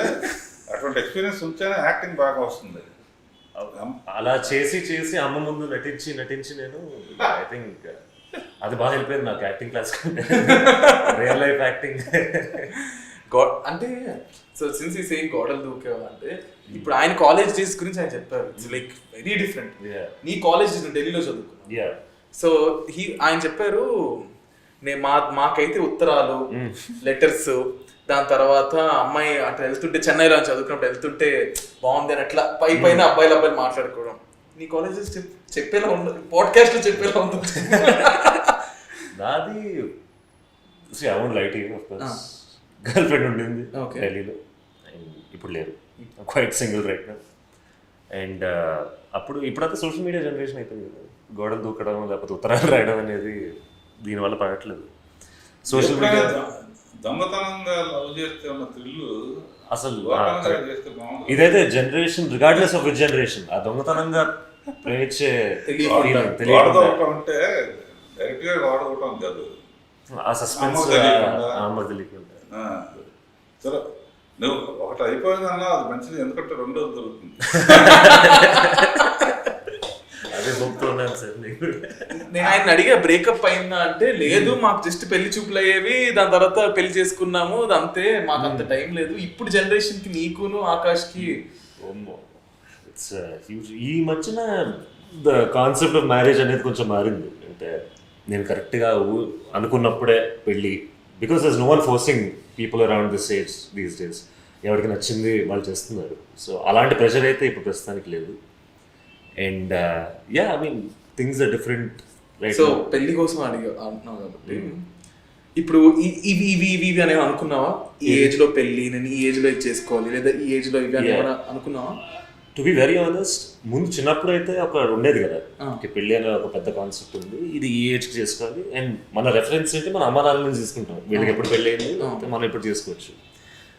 అటువంటి ఎక్స్పీరియన్స్ ఉంటేనే యాక్టింగ్ బాగా వస్తుంది. అలా చేసి చేసి అమ్మ ముందు నటించి నేను ఐ థింక్ అది బాగా వెళ్ళిపోయింది నాకు యాక్టింగ్ క్లాస్ కంటే రియల్ లైఫ్ యాక్టింగ్. అంటే సో సిన్స్ ఈ సేయింగ్ గోడలు దూకేవా అంటే ఇప్పుడు ఆయన కాలేజ్ డేస్ గురించి ఆయన చెప్పారు, ఇట్స్ లైక్ వెరీ డిఫరెంట్. నీ కాలేజ్ డేస్ ఢిల్లీలో చదువుకున్నా, సో ఆయన చెప్పారు మాకైతే ఉత్తరాలు లెటర్స్, దాని తర్వాత అమ్మాయి అట్లా వెళ్తుంటే చెన్నైలో చదువుకున్నప్పుడు వెళ్తుంటే బాగుంది అని అట్లా పైన అబ్బాయిలు మాట్లాడుకోవడం. నీ కాలేజెస్ చెప్పేలా ఉండదు, పాడ్కాస్ట్ లో చెప్పేలా ఉంటుంది. నాది లైట్ గర్ల్ ఫ్రెండ్ ఉండింది ఢిల్లీలో, ఇప్పుడు లేరు, క్వైట్ సింగిల్ రైట్ నా. అండ్ ఇప్పుడైతే సోషల్ మీడియా జనరేషన్ అయిపోయింది కదా, గోడలు దూకడం లేకపోతే ఉత్తరాలు రాయడం అనేది దీనివల్ల పడట్లేదు. సోషల్ మీడియా దొంగతనంగా లవ్ చేస్తే ఉన్న థ్రిల్లు అసలు ఇదైతే generation regardless of which generation ఆ దొంగతనంగా ప్రేమించే అంటే డైరెక్ట్ గా వాడుకోవటం కాదు, ఆ సస్పెన్స్ తెలియకుండా. సరే నువ్వు ఒకటి అయిపోయిందన్నా అది మంచిది, ఎందుకంటే రెండోది దొరుకుతుంది. అదే చెప్తున్నాను సార్. నేను ఆయన అడిగా బ్రేకప్ అయిందా అంటే లేదు మాకు జస్ట్ పెళ్లి చూపులు అయ్యేవి, దాని తర్వాత పెళ్లి చేసుకున్నాము, అంతే, మాకు అంత టైం లేదు. ఇప్పుడు జనరేషన్ కి నీకును ఆకాష్ కి ఇట్స్ హ్యూజ్. ఈ మధ్యన ద కాన్సెప్ట్ ఆఫ్ మ్యారేజ్ అనేది కొంచెం మారింది. అంటే నేను కరెక్ట్గా అనుకున్నప్పుడే పెళ్ళి, because there's no one forcing people around this age these days. ఎవరికి నచ్చింది వాళ్ళు చేస్తున్నారు. సో అలాంటి ప్రెషర్ అయితే ఇప్పుడు ప్రస్తుతానికి లేదు. And I mean things are different. So పెళ్లి కోసం అంటున్నావు కాబట్టి ఇప్పుడు ఇవి ఇవి ఇవి ఇవి అనేవి అనుకున్నావా? ఈ ఏజ్ లో పెళ్లి, నేను ఈ ఏజ్ లో ఇది చేసుకోవాలి, లేదా ఈ ఏజ్ లో ఇవి అని అనుకున్నావా? టు బి వెరీ ఆనెస్ట్, ముందు చిన్నప్పుడు అయితే ఒక ఉండేది కదా, పెళ్లి అనే ఒక పెద్ద కాన్సెప్ట్ ఉంది, ఇది ఈ ఏజ్కి చేసుకోవాలి. అండ్ మన రెఫరెన్స్ ఏంటి, మన అమ్మ నాన్న నుంచి తీసుకుంటాం, వీళ్ళకి ఎప్పుడు పెళ్ళి అయింది మనం ఎప్పుడు చేసుకోవచ్చు.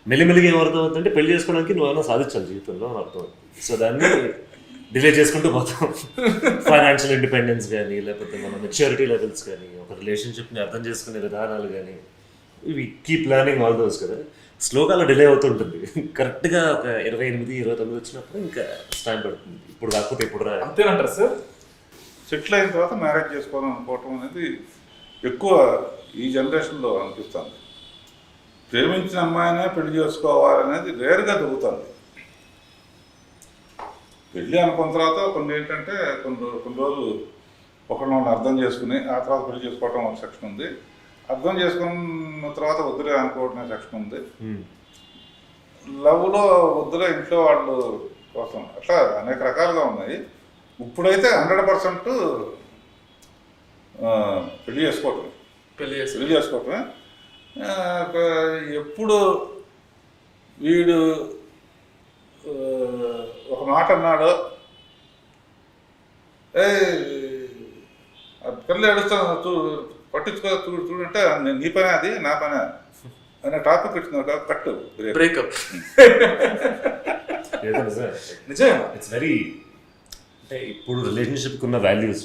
మెల్లిమెల్లిగా ఏమర్థం అవుతుందంటే పెళ్లి చేసుకోవడానికి నువ్వేమైనా సాధించాలి జీవితంలో అని అర్థం అవుతుంది. సో దాన్ని డిలే చేసుకుంటూ పోతాం. ఫైనాన్షియల్ ఇండిపెండెన్స్ కానీ, లేకపోతే మన మెచ్యూరిటీ లెవెల్స్ కానీ, ఒక రిలేషన్షిప్ని అర్థం చేసుకునే విధానాలు కానీ, ఇవి కీప్ లెర్నింగ్ ఆల్ దోస్ కదా. స్లోగా అలా డిలే అవుతుంటుంది. కరెక్ట్గా ఒక 28-29 వచ్చినప్పుడు ఇంకా స్టాండ్ పడుతుంది. ఇప్పుడు కాకపోతే ఇప్పుడు రా అంతేనంటారు సార్. సెటిల్ అయిన తర్వాత మ్యారేజ్ చేసుకోవాలని అనుకోవటం అనేది ఎక్కువ ఈ జనరేషన్లో అనిపిస్తుంది. ప్రేమించిన అమ్మాయినే పెళ్లి చేసుకోవాలనేది రేరుగా దొరుకుతుంది. పెళ్ళి అనుకున్న తర్వాత కొన్ని ఏంటంటే కొన్ని రోజులు ఒకరిని అర్థం చేసుకుని ఆ తర్వాత పెళ్లి చేసుకోవటం ఒక సెక్షన్ ఉంది, అర్థం చేసుకున్న తర్వాత వద్దులే అనుకోవటం సెక్షన్ ఉంది. లవ్లో వద్దులో ఇంట్లో వాళ్ళు కోసం అట్లా అనేక రకాలుగా ఉన్నాయి. ఇప్పుడైతే 100% పెళ్లి చేసుకోవటమే పెళ్లి చేసుకోవటమే. ఎప్పుడు వీడు ఒక మాట అన్నాడు, పిల్లలు ఏడుస్తాను పట్టించుకో చూడంటే నీ పనే అది నా పనే అనే టాపిక్ వచ్చింది కట్టు బ్రేకప్. నిజంగా ఇట్స్ వెరీ అంటే ఇప్పుడు రిలేషన్షిప్కి ఉన్న వాల్యూస్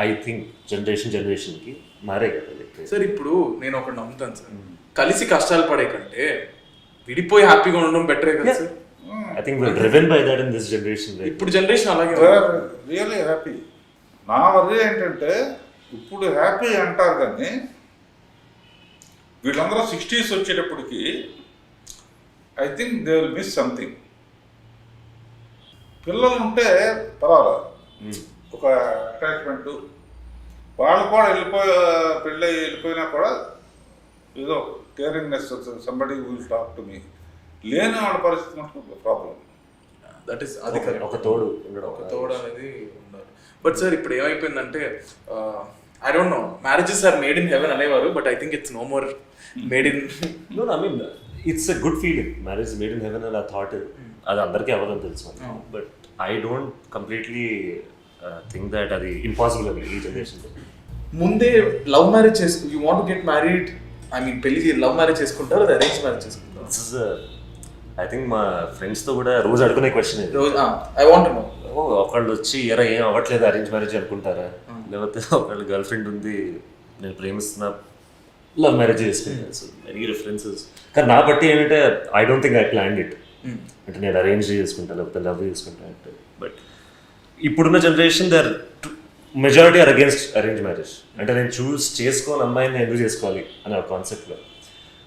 ఐ థింక్ జనరేషన్కి మారే కదా సార్. ఇప్పుడు నేను ఒకటి నమ్ముతాను సార్, కలిసి కష్టాలు పడే కంటే విడిపోయి హ్యాపీగా ఉండడం బెటరే కదా sir. I think we're driven by that in this generation. ఇప్పుడు జనరేషన్ అలాగే రియల్లీ హ్యాపీ. నా వర్రీ ఏంటంటే ఇప్పుడు హ్యాపీ అంటారు కానీ వీళ్ళందరూ 60s వచ్చేటప్పటికి I think they will miss something. పిల్లలు ఉంటే పర్వాలేదు, ఒక అటాచ్మెంట్, వాళ్ళు కూడా వెళ్ళిపోయినా కూడా ఏదో కేరింగ్నెస్, somebody will talk to me. లేని వాళ్ళ పరిస్థితి మనకు ప్రాబ్లం. దట్ ఈస్ అది ఒక తోడు అనేది ఉండాలి. బట్ సార్ ఇప్పుడు ఏమైపోయిందంటే I don't know, marriages are made in heaven అనేవారు, but I think it's no more made in. No I mean it's a good feeling, marriage made in heaven అని ఆ థాట్ అది అందరికీ అవ్వదని తెలుసు. But I don't completely think that అది impossible అని ఈ జనరేషన్లో. ముందే love marriage you want get married, I mean పెళ్లి లవ్ మ్యారేజ్ చేసుకుంటారు, అది అరేంజ్ మ్యారేజ్ చేసుకుంటారు? ఐ థింక్ మా ఫ్రెండ్స్తో కూడా రోజు అడుగునే క్వశ్చన్ ఇది. ఐ వాంట్ నో, ఒకళ్ళు వచ్చి ఎరా ఏం అవ్వట్లేదు అరేంజ్ మ్యారేజ్ అనుకుంటారా, లేకపోతే ఒకళ్ళు గర్ల్ ఫ్రెండ్ ఉంది నేను ప్రేమిస్తున్నా లవ్ మ్యారేజ్ చేసుకుంటాను. So many references. కానీ నా బట్టి ఏంటంటే I don't think I planned it. అంటే నేను అరేంజ్ చేసుకుంటాను లేకపోతే లవ్ చేసుకుంటాను అంటే. బట్ ఇప్పుడున్న generation their majority are against arrange marriage. అంటే నేను చూస్ చేసుకోని అమ్మాయిని ఎందుకు చేసుకోవాలి అనే ఒక కాన్సెప్ట్లో.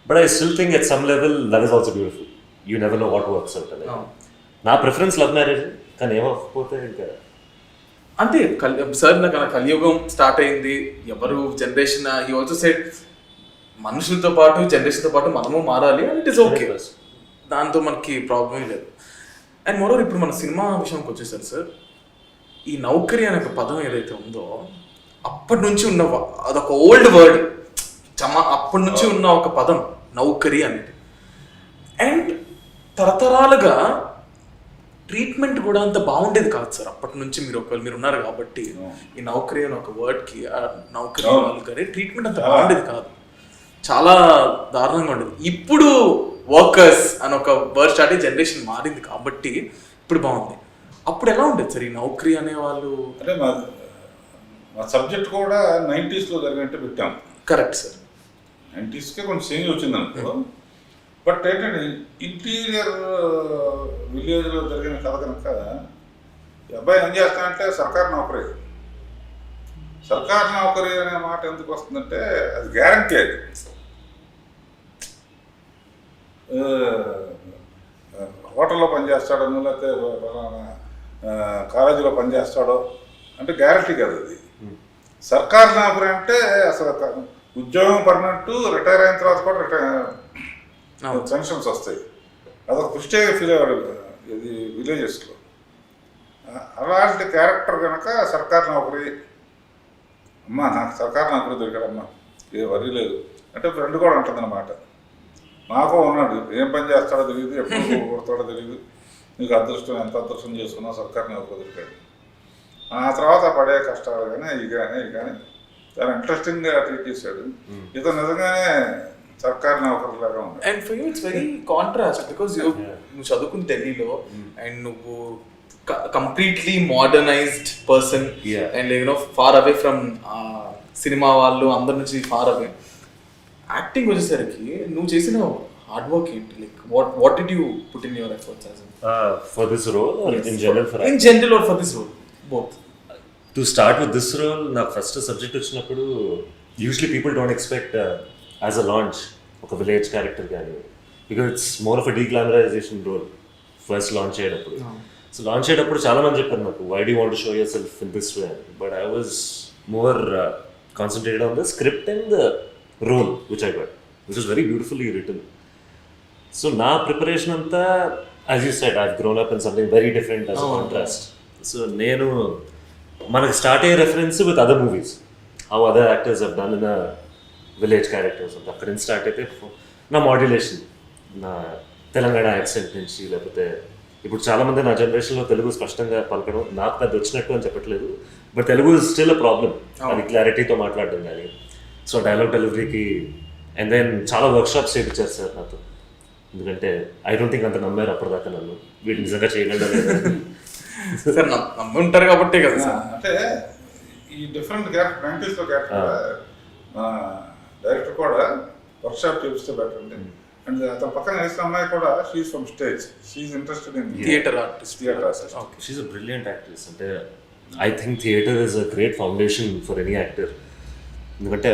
But I still think at some level love is also beautiful. You never know what works out అనేది. నా ప్రిఫరెన్స్ లవ్ మ్యారేజ్, కానీ ఏమకపోతే ఇంకా అంతే. సార్ నాకు కలియుగం స్టార్ట్ అయింది, ఎవరు జనరేషన్ ఈ ఆల్సో సెడ్ మనుషులతో పాటు జనరేషన్తో పాటు మనము మారాలి, అండ్ ఇట్ ఈస్ ఓకే, దాంతో మనకి ప్రాబ్లం లేదు. అండ్ మోరోవర్ ఇప్పుడు మన సినిమా విషయానికి వచ్చేసారు సార్, ఈ నౌకరీ అనే ఒక పదం ఏదైతే ఉందో అప్పటి నుంచి ఉన్న అదొక ఓల్డ్ వర్డ్, అప్పటి నుంచి ఉన్న ఒక పదం నౌకరీ అనేది. అండ్ తరతరాలుగా ట్రీట్మెంట్ కూడా అంత బాగుండేది కాదు సార్ అప్పటి నుంచి. మీరు ఉన్నారు కాబట్టి ఈ నౌకరీ అని ఒక వర్డ్కి, నౌకరీ వాళ్ళకి ట్రీట్మెంట్ అంత బాగుండేది కాదు, చాలా దారుణంగా ఉండేది. ఇప్పుడు వర్కర్స్ అని ఒక వర్డ్ స్టార్ట్ అయ్యి జనరేషన్ మారింది కాబట్టి ఇప్పుడు బాగుంది. అప్పుడు ఎలా ఉండేది సార్ ఈ నౌకరీ అనేవాళ్ళు? అంటే మా సబ్జెక్ట్ కూడా 90sలో జరిగినట్టు పెట్టాం. కరెక్ట్ సార్, 90sకే కొంచెం చేంజ్ వచ్చింది అనుకో. బట్ ఏంటంటే ఇంటీరియర్ విలేజ్లో జరిగిన కథ కనుక ఈ అబ్బాయి ఏం చేస్తానంటే సర్కారు నౌకరీ. సర్కారు నౌకరీ అనే మాట ఎందుకు వస్తుందంటే అది గ్యారంటీ. అది హోటల్లో పనిచేస్తాడో లేకపోతే కాలేజీలో పనిచేస్తాడో అంటే గ్యారంటీ కదా అది. సర్కారు నౌకరీ అంటే అసలు ఉద్యోగం పర్మనెంట్, రిటైర్ అయిన తర్వాత కూడా పెన్షన్స్ వస్తాయి. అదొక పుష్టిగా ఫీల్ అయ్యాడు ఇది విలేజెస్లో. అలాంటి క్యారెక్టర్ కనుక సర్కారు నౌకరీ, అమ్మా నాకు సర్కారు నౌకరీ దొరికాడమ్మా ఏ వరీ లేదు అంటే ఫ్రెండ్ కూడా ఉంటుంది అన్నమాట. నాకు ఉన్నాడు, ఏం పని చేస్తాడో తెలియదు, ఎప్పుడు కొడతాడో తెలియదు, నీకు అదృష్టం ఎంత అదృష్టం చేసుకున్నావు సర్కారు నౌకరీ దొరికాడు. ఆ తర్వాత పడే కష్టాలు కానీ ఇవి కానీ చాలా ఇంట్రెస్టింగ్గా ట్రీట్ చేశాడు. ఇతను నిజంగానే సర్కారు నౌకరీ లాగా ఉంది. And for you it's very contrast because నువ్వు చదువుకుని ఢిల్లీలో అండ్ నువ్వు completely modernised person and far away from cinema వాళ్ళు అందరి నుంచి ఫార్ అవే. యాక్టింగ్ వచ్చేసరికి నువ్వు చేసిన హార్డ్ వర్క్ ఏంటి? Like what did you put in your efforts for this role or in general? In general or for this role? Both. To start with this role నాకు first subject వచ్చినప్పుడు usually people don't expect as a launch ఒక village character కానీ, because it's more of a deglamorisation role first launch అయ్యేటప్పుడు. So launch అయ్యేటప్పుడు చాలా మంది చెప్పారు నాకు, why do want to show yourself in this way, but I was more concentrated on the script and the role which I got, which was very beautifully written. So నా preparation అంతా as you said I grown up in something very different as contrast. So నేను మనకి start అయ్యే reference with other movies, how other actors have done in village characters. అక్కడ నుంచి start అయితే నా modulation, నా తెలంగాణ యాక్సెంట్ నుంచి, లేకపోతే ఇప్పుడు చాలామంది నా జనరేషన్లో తెలుగు స్పష్టంగా పలకడం నాకు పెద్ద వచ్చినట్టు అని చెప్పట్లేదు, but Telugu is still a problem. అది క్లారిటీతో మాట్లాడడం కానీ, సో డైలాగ్ డెలివరీకి. అండ్ దెన్ చాలా వర్క్షాప్స్ చేయించారు సార్ నాతో, ఎందుకంటే ఐ డోంట్ థింక్ అంత నమ్మారు అప్పటిదాకా నన్ను, వీడు నిజంగా చేయగలడా లేదా. సార్ నమ్ముంటారు కాబట్టే కదా సార్. అంటే ఈ డిఫరెంట్ క్యారెక్టర్ 90s లో క్యారెక్టర్ డైరెక్టర్ కూడా వర్క్షాప్ చేపిస్తే బెటర్ అండి. అండ్ అతని పక్కన వేసిన అమ్మాయి కూడా she's from stage, she's interested in theatre artist. She's a brilliant actress. అంటే I think theatre is a great foundation for any actor. ఎందుకంటే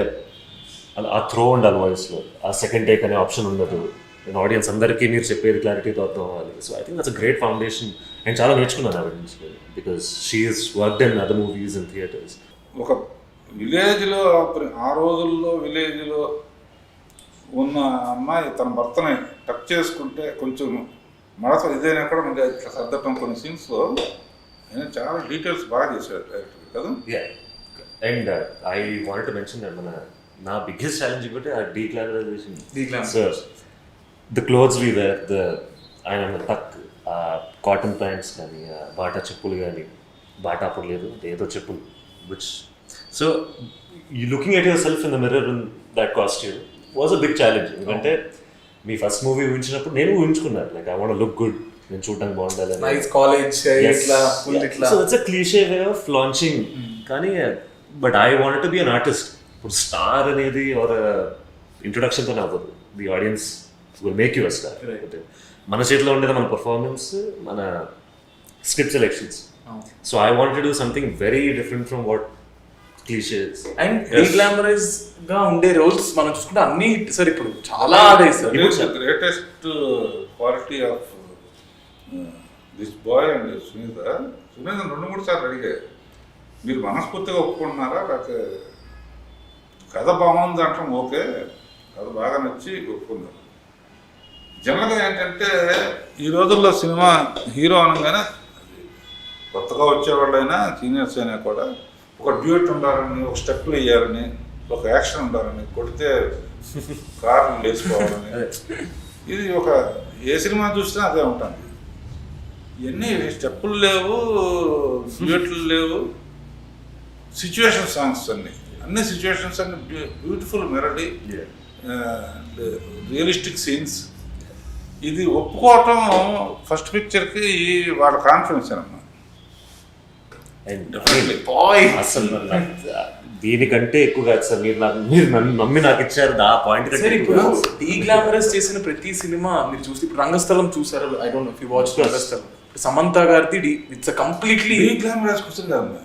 ఆ థ్రో ఉండాలి వాయిస్లో, ఆ సెకండ్ టేక్ అనే ఆప్షన్ ఉండదు. నేను ఆడియన్స్ అందరికీ మీరు చెప్పేది క్లారిటీతో అర్థం అవ్వాలి. So I think that's a great foundation. నేను చాలా నేర్చుకున్నాను ఆవిడ నుంచి, because she is worked in other movies and theatres. ఒక విలేజ్లో, ఆ రోజుల్లో విలేజ్లో ఉన్న అమ్మాయి తన భర్తని టచ్ చేసుకుంటే కొంచెం మడత ఇదైనా కూడా మనకి ఇట్లా సర్దటం కొన్ని సీన్స్లో ఆయన చాలా డీటెయిల్స్ బాగా చేశాడు డైరెక్టర్ కదా. And I want to mention నా బిగ్గెస్ట్ ఛాలెంజ్ ఒకటి ఆ deglamorisation. Sir the clothes we wear, ఆయన టక్, కాటన్ ప్యాంట్స్ కానీ, బాటా చెప్పులు కానీ, బాటా అప్పుడు లేదు ఏదో చెప్పులు, which so you looking at yourself in the mirror in that costume was a big challenge. ఎందుకంటే మీ ఫస్ట్ మూవీ ఊహించినప్పుడు నేను ఊహించుకున్నాను, like I want look good, నేను చూడడానికి బాగుండాలి. So it's a cliche way of launching. కానీ but I wanted to be an artist. ఇప్పుడు స్టార్ అనేది ఆర్ ఇంట్రొడక్షన్తోనే అవ్వదు, the audience will make you a star. మన చేతిలో ఉండేది మన పర్ఫార్మెన్స్, మన script selections. So I wanted to do something very different from what clichés and glamorise గా ఉండే రోల్స్ మనం చూసుకుంటే అన్ని హిట్ సార్. ఇప్పుడు చాలా ఆడాయి sir. Greatest quality of this boy and Sunitha 2-3 సార్లు అడిగారు, మీరు మనస్ఫూర్తిగా ఒప్పుకుంటున్నారా, లేకపోతే కథ బాగుంది అంటాం, ఓకే కథ బాగా నచ్చి ఒప్పుకున్నారు. జనరల్గా ఏంటంటే ఈ రోజుల్లో సినిమా హీరో అనగానే కొత్తగా వచ్చేవాళ్ళైనా సీనియర్స్ అయినా కూడా ఒక డ్యూట్ ఉండాలని, ఒక స్టెప్లు వేయాలని, ఒక యాక్షన్ ఉండాలని, కొడితే కార్లు లేచిపోవాలని, ఇది ఒక ఏ సినిమా చూసినా అదే ఉంటుంది. ఇవన్నీ స్టెప్పులు లేవు, డ్యూట్లు లేవు, సిచ్యువేషన్ సాంగ్స్ అన్ని సిచ్యువేషన్స్ అన్ని బ్యూటిఫుల్ మెలడీ, రియలిస్టిక్ సీన్స్. ఇది ఒప్పుకోవటం ఫస్ట్ పిక్చర్కి వాళ్ళ కాన్ఫిడెన్స్ అన్నమాట. అసలు దీనికంటే ఎక్కువ కాదు సార్, మీరు నన్ను నమ్మి నాకు ఇచ్చారు ఆ పాయింట్ కంటే. ఇప్పుడు డీగ్లామరైజ్ చేసిన ప్రతి సినిమా మీరు చూసి, ఇప్పుడు రంగస్థలం చూసారు, I don't know if you watch Rangasthalam. Samantha గారిది ఇట్స్ కంప్లీట్లీ డీగ్లామరైజ్ కూర్చుంది కదా,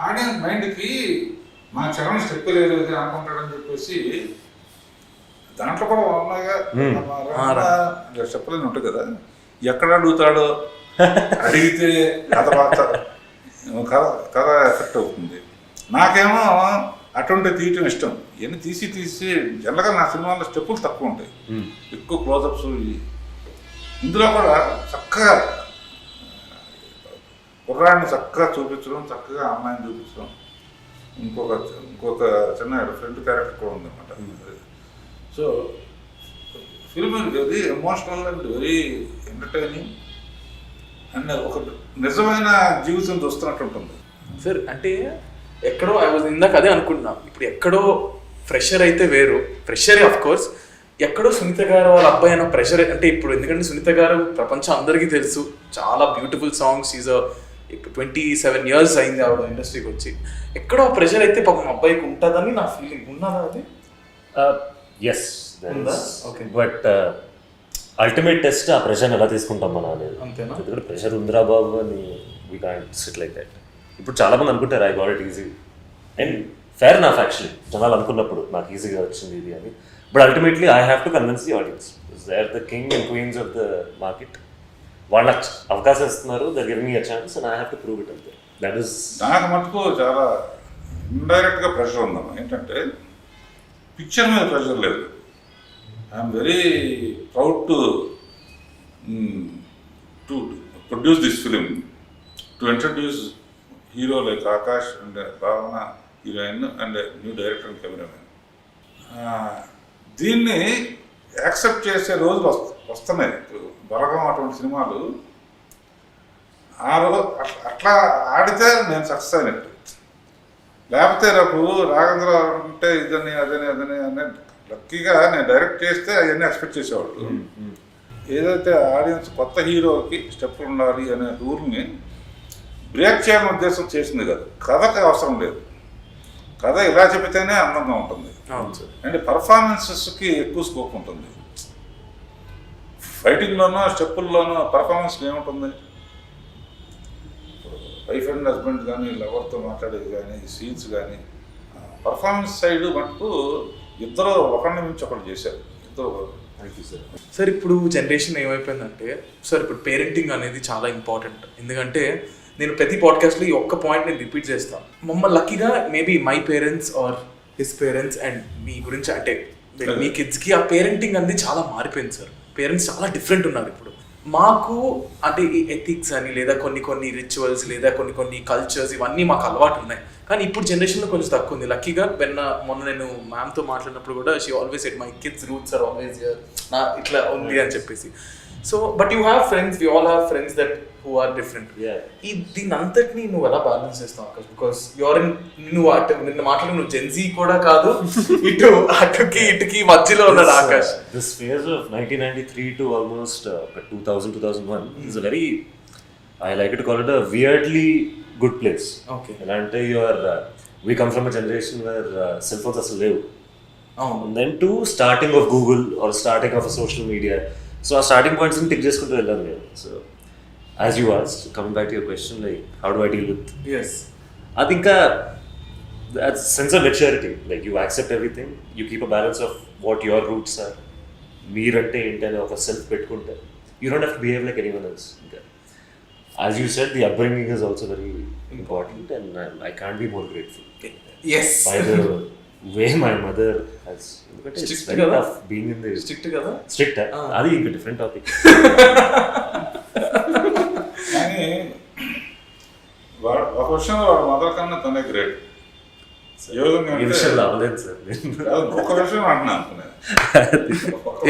ఆడియన్స్ మైండ్కి మన చరణ్ స్టెప్ లేదు అనుకుంటాడని చెప్పేసి దాంట్లో కూడా ఉన్నాయిగా స్టెప్లని ఉంటుంది కదా, ఎక్కడ అడుగుతాడో అడిగితే కథ ఎఫెక్ట్ అవుతుంది. నాకేమో అటువంటి తీయటం ఇష్టం. ఇవన్నీ తీసి జనరల్గా నా సినిమాలో స్టెప్పులు తక్కువ ఉంటాయి, ఎక్కువ క్లోజప్స్. ఇందులో కూడా చక్కగా కుర్రాడిని చక్కగా చూపించడం, చక్కగా అమ్మాయిని చూపించడం, ఇంకొక చిన్న ఫ్రెండ్ క్యారెక్టర్ కూడా ఉందన్నమాట. So film very emotional and very entertaining and ఒక నిజమైన జీవితం చూస్తున్నట్టు ఉంటుంది సార్. అంటే ఎక్కడో ఐ వాజ్ ఇందాక అదే అనుకుంటున్నా, ఇప్పుడు ఎక్కడో ఫ్రెషర్ అయితే వేరు, ఫ్రెషర్ ఆఫ్ కోర్స్, ఎక్కడో సునీత గారు వాళ్ళ అబ్బాయి అయిన ప్రెషర్. అంటే ఇప్పుడు ఎందుకంటే సునీత గారు ప్రపంచం అందరికీ తెలుసు, చాలా బ్యూటిఫుల్ సాంగ్స్, ఈజ్ ఇప్పుడు 27 years అయింది ఆవిడ ఇండస్ట్రీకి వచ్చి. ఎక్కడో ప్రెషర్ అయితే పాపం అబ్బాయికి ఉంటుందని నా ఫీలింగ్. ఉన్నదా అది? ఎస్, బట్ అల్టిమేట్ టెస్ట్ ఆ ప్రెషర్ ఎలా తీసుకుంటాం మనం అనేది. అంతేనా? ఎందుకంటే ప్రెషర్ ఉందిరా బాబు అని we can't sit like that. ఇప్పుడు చాలా మంది అనుకుంటారు I got it easy, and fair enough actually జనాలు అనుకున్నప్పుడు నాకు ఈజీగా వచ్చింది ఇది అని. But ultimately I have to convince the audience, they are the king and queens of the market. వాళ్ళకి అవకాశం ఇస్తున్నారు, they are giving me a chance and I have to prove it అంతే. దట్ ఈస్ నాకు మటుకు చాలా ఇండైరెక్ట్గా pressure ఉందమ్మా. ఏంటంటే పిక్చర్ మీద ప్రెషర్ లేదు, I'm very proud to produce this film, to introduce hero like Akash and Bhavana heroine and new director and cameraman. దీన్ని యాక్సెప్ట్ చేసే రోజులు వస్తున్నాయి. బలగం అటువంటి సినిమాలు ఆ రోజు అట్లా ఆడితే నేను సక్సెస్ అయినట్టు. లేకపోతే రేపు రాఘవేంద్ర అంటే ఇదని అదని అనే లక్కీగా నేను డైరెక్ట్ చేస్తే అవన్నీ ఎక్స్పెక్ట్ చేసేవాళ్ళు. ఏదైతే ఆడియన్స్ కొత్త హీరోకి స్టెప్ ఉండాలి అనే రూల్ని బ్రేక్ చేయడం ఉద్దేశం చేసింది కాదు. కథకి అవసరం లేదు, కథ ఇలా చెబితేనే అందంగా ఉంటుంది. అంటే పర్ఫార్మెన్సెస్కి ఎక్కువ స్కోప్ ఉంటుంది. ఫైటింగ్లోనూ స్టెప్పుల్లోనూ పర్ఫార్మెన్స్ ఏముంటుంది? వైఫ్ అండ్ హస్బెండ్ కానీ లవర్తో మాట్లాడేది కానీ సీన్స్ కానీ పర్ఫార్మెన్స్ సైడ్ మటుకు ఇద్దరు ఒకరిని మించి ఒకరు చేశారు. ఇద్దరు. సార్ ఇప్పుడు జనరేషన్ ఏమైపోయిందంటే సార్ ఇప్పుడు పేరెంటింగ్ అనేది చాలా ఇంపార్టెంట్. ఎందుకంటే నేను ప్రతి పాడ్కాస్ట్లో ఈ ఒక్క పాయింట్ నేను రిపీట్ చేస్తాను. మమ్మల్ని లక్కీగా maybe my parents or his parents and me గురించి అంటే మీ కిడ్స్కి ఆ పేరెంటింగ్ అనేది చాలా మారిపోయింది సార్. పేరెంట్స్ చాలా డిఫరెంట్ ఉన్నారు ఇప్పుడు. మాకు అంటే ఈ ఎథిక్స్ అని లేదా కొన్ని రిచువల్స్ లేదా కొన్ని కల్చర్స్ ఇవన్నీ మాకు అలవాటు ఉన్నాయి. కానీ ఇప్పుడు జనరేషన్లో కొంచెం తక్కువ ఉంది. లక్కీగా మొన్న నేను మ్యామ్తో మాట్లాడినప్పుడు కూడా she always said my kids roots are always here, నా ఇట్లా ఉంది అని చెప్పేసి. So but you have friends, we all have friends that who are different. ఈ దీని అంతటిని నువ్వు ఎలా బ్యాలెన్స్ చేస్తావు ఆకాష్? బికాస్ యువర్ నువ్వు నిన్న మాట్లాడి నువ్వు జెన్జీ కూడా కాదు, అటుకి ఇటుకి మధ్యలో ఉన్నాడు Akash. This phase of 1993 to almost 2000-2001 is a very, I like to call it a weirdly good place. Okay. ఎలా అంటే we come from a generation where cell phones అసలు లేవు. And then to starting of Google or starting of a social media. So ఆ starting points ని tick చేసుకుంటూ వెళ్ళాను నేను. So as you asked, coming back to your question, like how do I deal with? Yes. I think that's sense of maturity. Like you accept everything, you keep a balance of what your roots are. మీరంటే ఏంటనే ఒక self పెట్టుకుంటే you don't have to behave like anyone else. As you said, the upbringing is also very important, and I can't be more grateful. Yes. By the way my mother has. It's very tough being in the strict కదా. Strict. అది ఇంకా different topic. కానీ ఒక విషయంలో వాడు mother కన్నా తనే great. ఏ విధంగా అవ్వలేదు సార్. ఒక విషయం అంటున్నాను.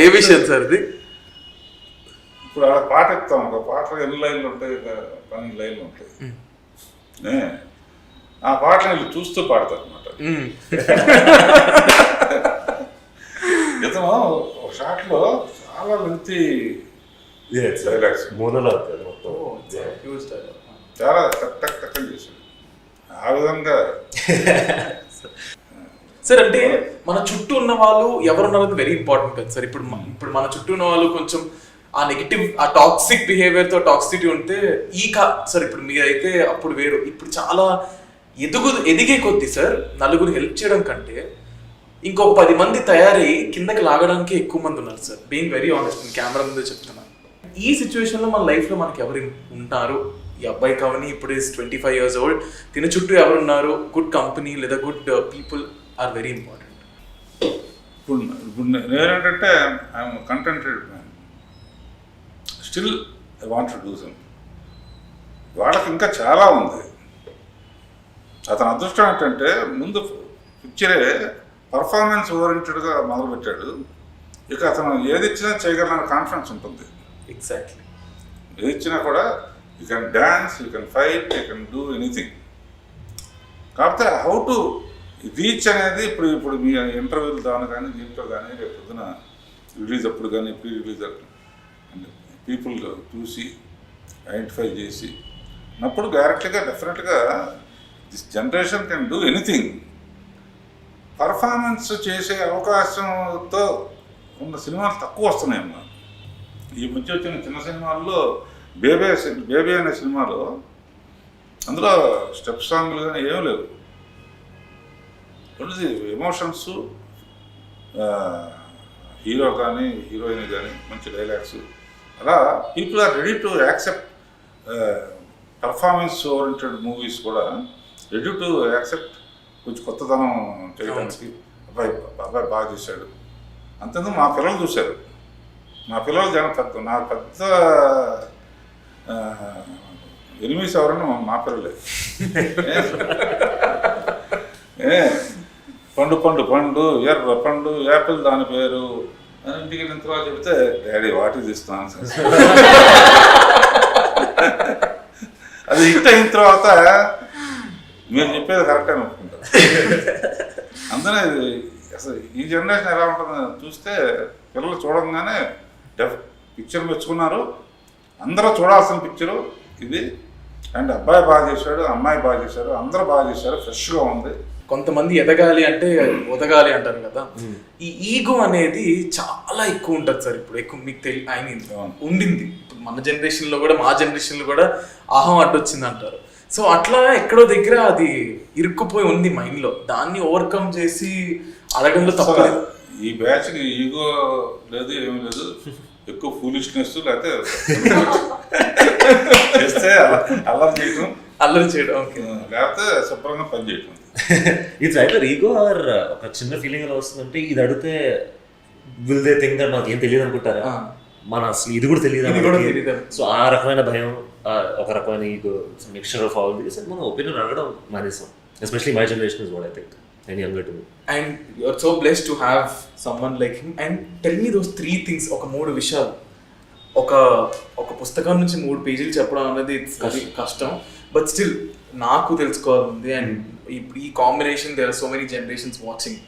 ఏ విషయం సార్ ఇది? ఇప్పుడు అలా పాట ఇస్తాం, ఒక పాటలో ఎన్ని లైన్లు ఉంటాయి, 12 లైన్లు ఉంటాయి. ఆ పాటలు వీళ్ళు చూస్తూ పాడతారు అనమాట. ఇతను ఒక షాట్లో చాలా లెంగ్తీ డైలాగ్స్ చాలా టక్ చేశాడు. ఆ విధంగా సార్ అంటే మన చుట్టూ ఉన్న వాళ్ళు ఎవరున్నారు వెరీ ఇంపార్టెంట్ కదా సార్. ఇప్పుడు మన చుట్టూ ఉన్న వాళ్ళు కొంచెం ఆ నెగిటివ్, ఆ టాక్సిక్ బిహేవియర్తో టాక్సిటీ ఉంటే సార్ ఇప్పుడు మీరైతే అప్పుడు వేరు. ఇప్పుడు చాలా ఎదిగే కొద్దీ సార్ నలుగురు హెల్ప్ చేయడం కంటే ఇంకొక 10 మంది తయారై కిందకి లాగడానికి ఎక్కువ మంది ఉన్నారు సార్. బీయింగ్ వెరీ ఆనెస్ట్, నేను కెమెరా ముందే చెప్తున్నాను. ఈ సిచ్యువేషన్లో మన లైఫ్లో మనకి ఎవరు ఉంటారు? ఈ అబ్బాయి కావని ఇప్పుడు 25 years old, తిన చుట్టూ ఎవరున్నారు? గుడ్ కంపెనీ లేదా good people are very important. ఇప్పుడు నేనేంటంటే I'm contented man, still I want to do something. వాళ్ళకి ఇంకా చాలా ఉంది. అతని అదృష్టం ఏంటంటే ముందు పిక్చరే పర్ఫార్మెన్స్ ఓరియంటెడ్గా మొదలుపెట్టాడు. ఇక అతను ఏది ఇచ్చినా చేయగలన కాన్ఫిడెన్స్ ఉంటుంది. ఎగ్జాక్ట్లీ. ఏది ఇచ్చినా కూడా you can dance, you can fight, you can do anything. కాకపోతే హౌ టు రీచ్ అనేది ఇప్పుడు మీ ఇంటర్వ్యూలు దాని కానీ దీంట్లో కానీ రేపు పొద్దున రిలీజ్ అప్పుడు కానీ ప్రీ రిలీజ్ అంటే పీపుల్ చూసి ఐడెంటిఫై చేసి అప్పుడు గ్యారెంటీగా డెఫినెట్గా this generation can do anything. Performance చేసే అవకాశంతో ఉన్న సినిమాలు తక్కువ వస్తున్నాయమ్మా. ఈ మధ్య వచ్చిన చిన్న సినిమాల్లో బేబీ అనే సినిమాలో అందులో స్టెప్ సాంగ్లు కానీ ఏమీ లేవు. ఎమోషన్స్, హీరో కానీ హీరోయిన్ కానీ మంచి డైలాగ్స్, అలా people are ready to accept performance oriented movies కూడా రెడీ టు యాక్సెప్ట్ కొంచెం కొత్తదనం చేయడానికి. అబ్బాయి బాగా చేశాడు, అంతేందుకు మా పిల్లలు చూశారు. మా పిల్లలు పెద్ద నాకు పెద్ద ఎనిమిస్ ఎవరన్నా మా పిల్లలే. పండు పండు పండు ఎర్ర పండు యాపిల్ దాని పేరు అని ఇంటికి వెళ్ళిన తర్వాత చెబితే డాడీ వాటి తీస్తున్నాను. అది హిట్ అయిన తర్వాత మీరు చెప్పేది కరెక్ట్ అని ఒప్పుకుంటారు. అందుకనే అసలు ఈ జనరేషన్ ఎలా ఉంటుందో చూస్తే పిల్లలు చూడంగానే పిక్చర్ మెచ్చుకున్నారు. అందరూ చూడాల్సిన పిక్చరు ఇది. అండ్ అబ్బాయి బాగా చేశాడు, అమ్మాయి బాగా చేశారు, అందరూ బాగా చేశారు, ఫ్రెష్గా ఉంది. కొంతమంది ఎదగాలి అంటే ఒదగాలి అంటారు కదా, ఈ ఈగో అనేది చాలా ఎక్కువ ఉంటుంది సార్. ఇప్పుడు ఎక్కువ మీకు ఉండింది ఇప్పుడు మన జనరేషన్లో కూడా, మా జనరేషన్లో కూడా అహం అడ్డొచ్చింది అంటారు. సో అట్లా ఎక్కడో దగ్గర అది ఇరుక్కుపోయి ఉంది మైండ్లో. దాన్ని ఓవర్కమ్ చేసి అడగడంలో తప్పలేదు. ఈ బ్యాచ్కి ఈగో లేదు, ఏమీ లేదు. ఎక్కువ ఫూలిష్నెస్ లేకపోతే చేస్తే అల్లరి చేయడం ఓకే, లేకపోతే శుభ్రంగా పని చేయడం. ఇట్స్ ఐదర్ ఈగో ఆర్ ఒక చిన్న ఫీలింగ్ ఎలా వస్తుందంటే, ఇది అడిగితే విల్ దే థింక్ దట్ నాకు ఏం తెలియదు అనుకుంటారా, మన అసలు ఇది కూడా తెలియదు. సో ఆ రకమైన భయం, ఒక రకమైన ego, mixture of all this. మనం ఒపీనియన్ అడగడం మానేసాం. Especially my generation is what I think. And younger to me. And you're so blessed to have someone like him. And tell me those 3 things. ఒక 3 విషయాలు. ఒక పుస్తకం నుంచి 3 పేజీలు చెప్పడం అనేది కష్టం. బట్ స్టిల్ నాకు తెలుసుకోవాలండి. అండ్ ఇప్పుడు ఈ combination there are so many generations watching.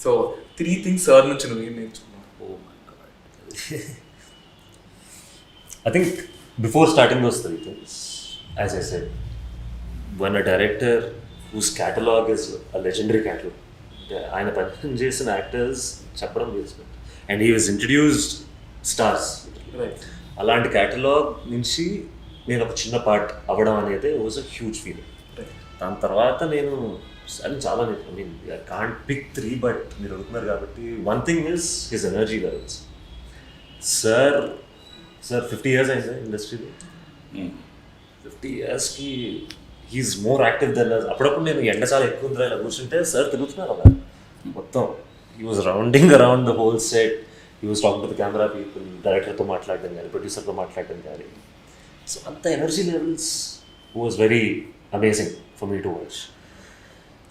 So 3 things sir నుంచి నువ్వు ఏం నేర్చుకున్నావు? Oh my God. I think before starting those 3 things, as I said, when a director whose catalog is a legendary catalog, ఆయన పని చేసిన actors చెప్పడం చేసిన, and he was introduced stars. అలాంటి క్యాటలాగ్ నుంచి నేను ఒక చిన్న పార్ట్ అవ్వడం అనేది వాజ్ అ హ్యూజ్ ఫీలింగ్. దాని తర్వాత నేను చాలా I mean I can't pick 3, but మీరు అడుగుతున్నారు కాబట్టి one thing is his energy levels. Sir 50 years అయింది ఇండస్ట్రీలో. 50 yearsకి he's more active than us. అప్పుడప్పుడు నేను ఎండ చాలా ఎక్కువ ఉందిరా ఇలా కూర్చుంటే సార్ తిరుగుతున్నారు అలా మొత్తం. He was rounding around the whole set. He was talking to the camera people, డైరెక్టర్తో మాట్లాడడం కానీ, ప్రొడ్యూసర్తో మాట్లాడడం కానీ. సో అంత energy levels was very amazing for me to watch.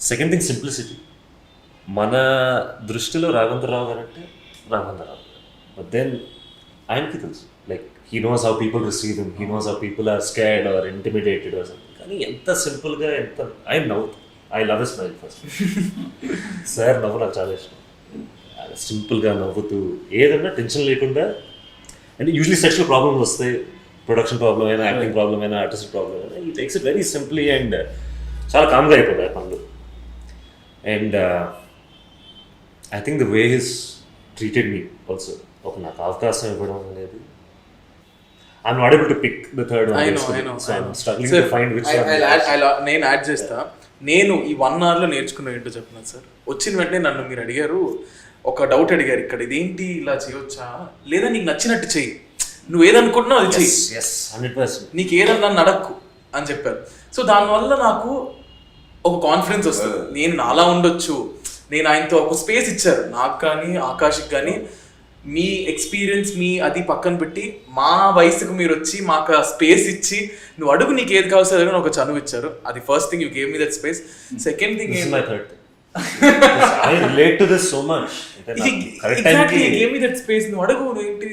Second thing simplicity. మన దృష్టిలో రాఘవేంద్రరావు గారు అంటే రాఘవేంద్రరావు గారు, బట్ దెన్ ఆయనకి తెలుసు, like he knows how people receive him, he knows how people are scared or intimidated or something. కానీ ఎంత సింపుల్గా, ఎంత I love a smile first. Sir నవ్వు నాకు చాలా ఇష్టం. సింపుల్గా నవ్వుతూ ఏదన్నా టెన్షన్ లేకుండా. అంటే యూజువలీ సెట్స్లో ప్రాబ్లమ్స్ వస్తాయి, ప్రొడక్షన్ ప్రాబ్లం అయినా, యాక్టింగ్ ప్రాబ్లం అయినా, ఆర్టిస్ట్ ప్రాబ్లం అయినా, ఈ takes it very simply and చాలా కామ్గా అయిపోతాయి పనులు. And I think the way his treated me also, ఒక నాకు అవకాశం ఇవ్వడం అనేది. I'm not able to pick the third one. I know. So I'm struggling to find which one. నేను యాడ్ చేస్తా. నేను ఈ 1 hourలో నేర్చుకున్న ఏంటో చెప్పినాను సార్. వచ్చిన వెంటనే నన్ను మీరు అడిగారు, ఒక డౌట్ అడిగారు, ఇక్కడ ఇదేంటి ఇలా చేయొచ్చా, లేదా నీకు నచ్చినట్టు చెయ్యి, నువ్వు ఏదనుకుంటున్నావు అది చెయ్యి, 100%, నీకు ఏదన్నా నన్ను అడక్కు అని చెప్పారు. సో దానివల్ల నాకు ఒక కాన్ఫిడెన్స్ వస్తుంది, నేను అలా ఉండొచ్చు. నేను ఆయనతో ఒక స్పేస్ ఇచ్చారు నాకు కానీ ఆకాష్కి కానీ. మీ ఎక్స్పీరియన్స్ మీ అది పక్కన పెట్టి మా వయసుకు మీరు వచ్చి మాకు ఆ స్పేస్ ఇచ్చి నువ్వు అడుగు నీకు ఏది కావాల్సి ఒక చనువు ఇచ్చారు. అది first thing, you gave me that space. Second thing I relate to this so much. Exactly, you gave me that space. నువ్వు అడుగు, ఏంటి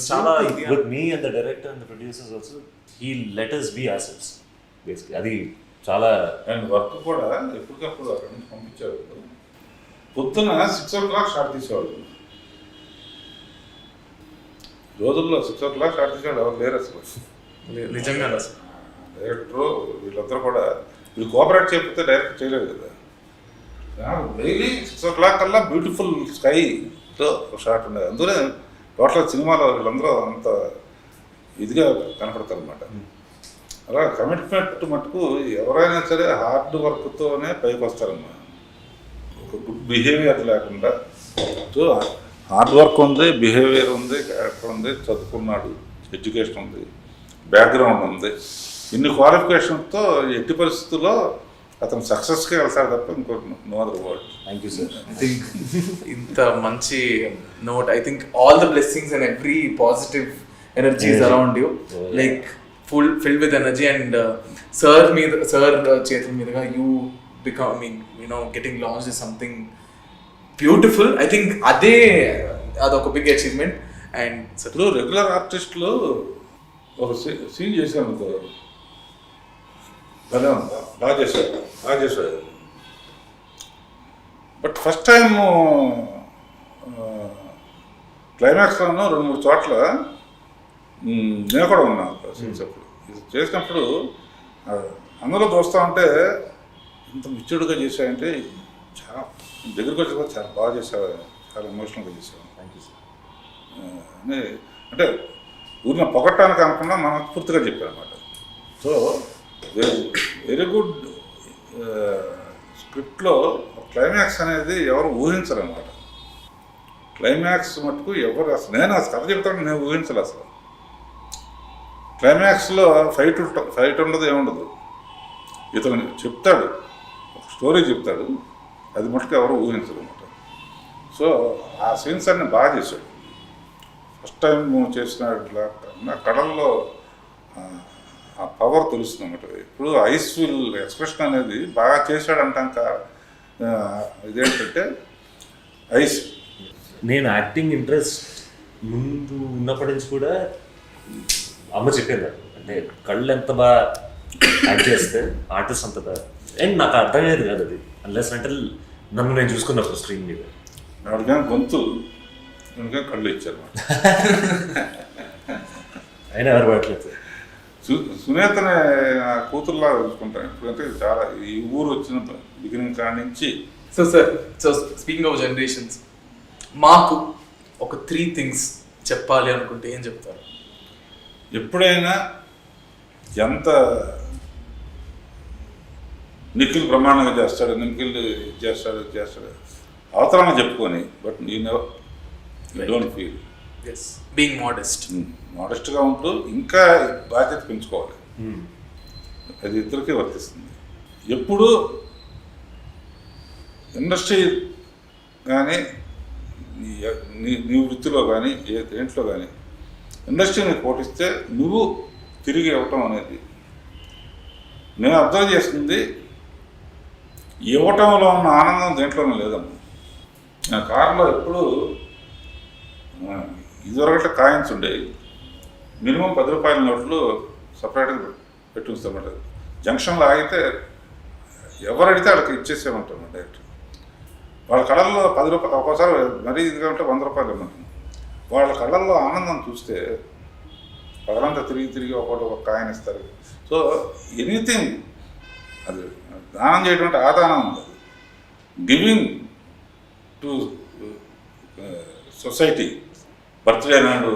చాలా with me and the director and the producers also, he let us be ourselves basically. అది చాలా. And work కూడా ఎప్పటికప్పుడు అక్కడ నుంచి పంపించారు. పొద్దున 6 o'clock స్టార్ట్ తీసేవాళ్ళు. రోజుల్లో 6 o'clock స్టార్ట్ చేసేవాళ్ళు ఎవరు లేరు అసలు. నిజంగా డైరెక్టరు వీళ్ళందరూ కూడా వీళ్ళు కోఆపరేట్ చేయకపోతే డైరెక్ట్ చేయలేదు కదా. డైలీ 6 o'clock కల్లా బ్యూటిఫుల్ స్కైతో షాట్ ఉండేది. అందుకనే టోటల్ సినిమాలో వీళ్ళందరూ అంత ఇదిగా కనపడతారు అనమాట. అలా కమిట్మెంట్ మటుకు ఎవరైనా సరే హార్డ్ వర్క్తోనే పైకి వస్తారన్నమాట. ఒక గుడ్ బిహేవియర్ లేకుండా. సో హార్డ్ వర్క్ ఉంది, బిహేవియర్ ఉంది, క్యారెక్టర్ ఉంది, చదువుకున్నాడు, ఎడ్యుకేషన్ ఉంది, బ్యాక్గ్రౌండ్ ఉంది. ఇన్ని క్వాలిఫికేషన్తో ఎట్టి పరిస్థితుల్లో అతను సక్సెస్కి వెళ్తాడు తప్ప ఇంకో no other word. Thank you sir. I think ఇంత మంచి note, I think all the blessings and every positive energies around you, like filled with energy. And sir చేతుల మీదుగా you becoming getting launch is something beautiful. I think అదొక big achievement. And ఇప్పుడు regular ఆర్టిస్టులు ఒక scene చేశాను అనుకో, బాగా చేశాడు. బట్ ఫస్ట్ టైం క్లైమాక్స్లోనూ 2-3 చోట్ల నేను కూడా ఉన్నాను సీన్స్ అప్పుడు. ఇది చేసినప్పుడు అందులో చూస్తూ ఉంటే ఇంత మిచ్చుడుగా చేశాయంటే చాలా దగ్గరికి వచ్చి కూడా చాలా బాగా చేసావు, చాలా ఎమోషనల్గా చేసావు. Thank you sir. అంటే ఊరిని పొగట్టానికి అనుకున్నా మనస్ఫూర్తిగా చెప్పాను అనమాట. సో వెరీ గుడ్ స్క్రిప్ట్లో క్లైమాక్స్ అనేది ఎవరు ఊహించరు అనమాట. క్లైమాక్స్ మటుకు ఎవరు అసలు నేను కథ చెప్తాను, నేను ఊహించలే అసలు. క్లైమాక్స్లో ఫైట్ ఉండదు, ఏముండదు. ఇతను చెప్తాడు, ఒక స్టోరీ చెప్తాడు, అది మటుకు ఎవరు ఊహించరు అనమాట. సో ఆ సీన్స్ అన్ని బాగా చేశాడు. ఫస్ట్ టైం చేసినట్లా నా కళల్లో ఆ పవర్ తెలుస్తుంది అన్నమాట. ఇప్పుడు ఐస్ విల్ ఎక్స్ప్రెషన్ అనేది బాగా చేశాడంటాక ఇదేంటంటే ఐస్. నేను యాక్టింగ్ ఇంట్రెస్ట్ ముందు ఉన్నప్పటి నుంచి కూడా అమ్మ చెప్పేది నాకు, అంటే కళ్ళు ఎంత బాగా యాక్ట్ చేస్తే ఆర్టిస్ట్ అంత బాగా. అండ్ నాకు అర్థమయ్యేది కాదు అది, అన్లెస్ అంటే నన్ను నేను చూసుకున్నప్పుడు స్క్రీన్ మీద. వాడిగా గొంతు ఇంకా కళ్ళు ఇచ్చారు. అయినా ఎవరు పడట్లేదు. సునేతనే కూతురులా చూసుకుంటాను. ఎందుకంటే చాలా ఈ ఊరు వచ్చిన బిగినింగ్ కాడి నుంచి. సో స్పీకింగ్ ఆఫ్ జనరేషన్స్, మాకు ఒక 3 things చెప్పాలి అనుకుంటే ఏం చెప్తారు? ఎప్పుడైనా ఎంత నిఖిల్ బ్రహ్మాండంగా చేస్తాడు, నిఖిల్ చేస్తాడు అవతరంగా చెప్పుకొని, but you don't feel. Yes, being modest. మోడెస్ట్గా ఉంటూ ఇంకా బాధ్యత పెంచుకోవాలి. అది ఇద్దరికీ వర్తిస్తుంది. ఎప్పుడు ఇండస్ట్రీ కానీ నీ వృత్తిలో కానీ దేంట్లో కానీ ఇండస్ట్రీని పోటిస్తే నువ్వు తిరిగి ఇవ్వటం అనేది నేను అబ్జర్వ్ చేస్తుంది. ఇవ్వటంలో ఉన్న ఆనందం దేంట్లోనే లేదమ్మా. నా కారులో ఎప్పుడు ఇదివరకట్లా కాయిన్స్ ఉండేవి, మినిమం 10 రూపాయల నోట్లు సపరేట్గా పెట్టుకుంటామన్నమాట. జంక్షన్లో ఆగితే ఎవరు అడిగితే వాళ్ళకి ఇచ్చేసేమంటాం డైరెక్ట్. వాళ్ళ కళల్లో 10 రూపాయలు, ఒక్కోసారి మరీ ఇదిగా ఉంటే 100 రూపాయలు ఇవ్వమంటాం. వాళ్ళ కళల్లో ఆనందం చూస్తే పగలంతా తిరిగి ఒక కాయిన్ ఇస్తారు. సో ఎనీథింగ్ అది దానం చేయడం అంటే ఆ దానం ఉండదు. Giving to society. బర్త్డే నాడు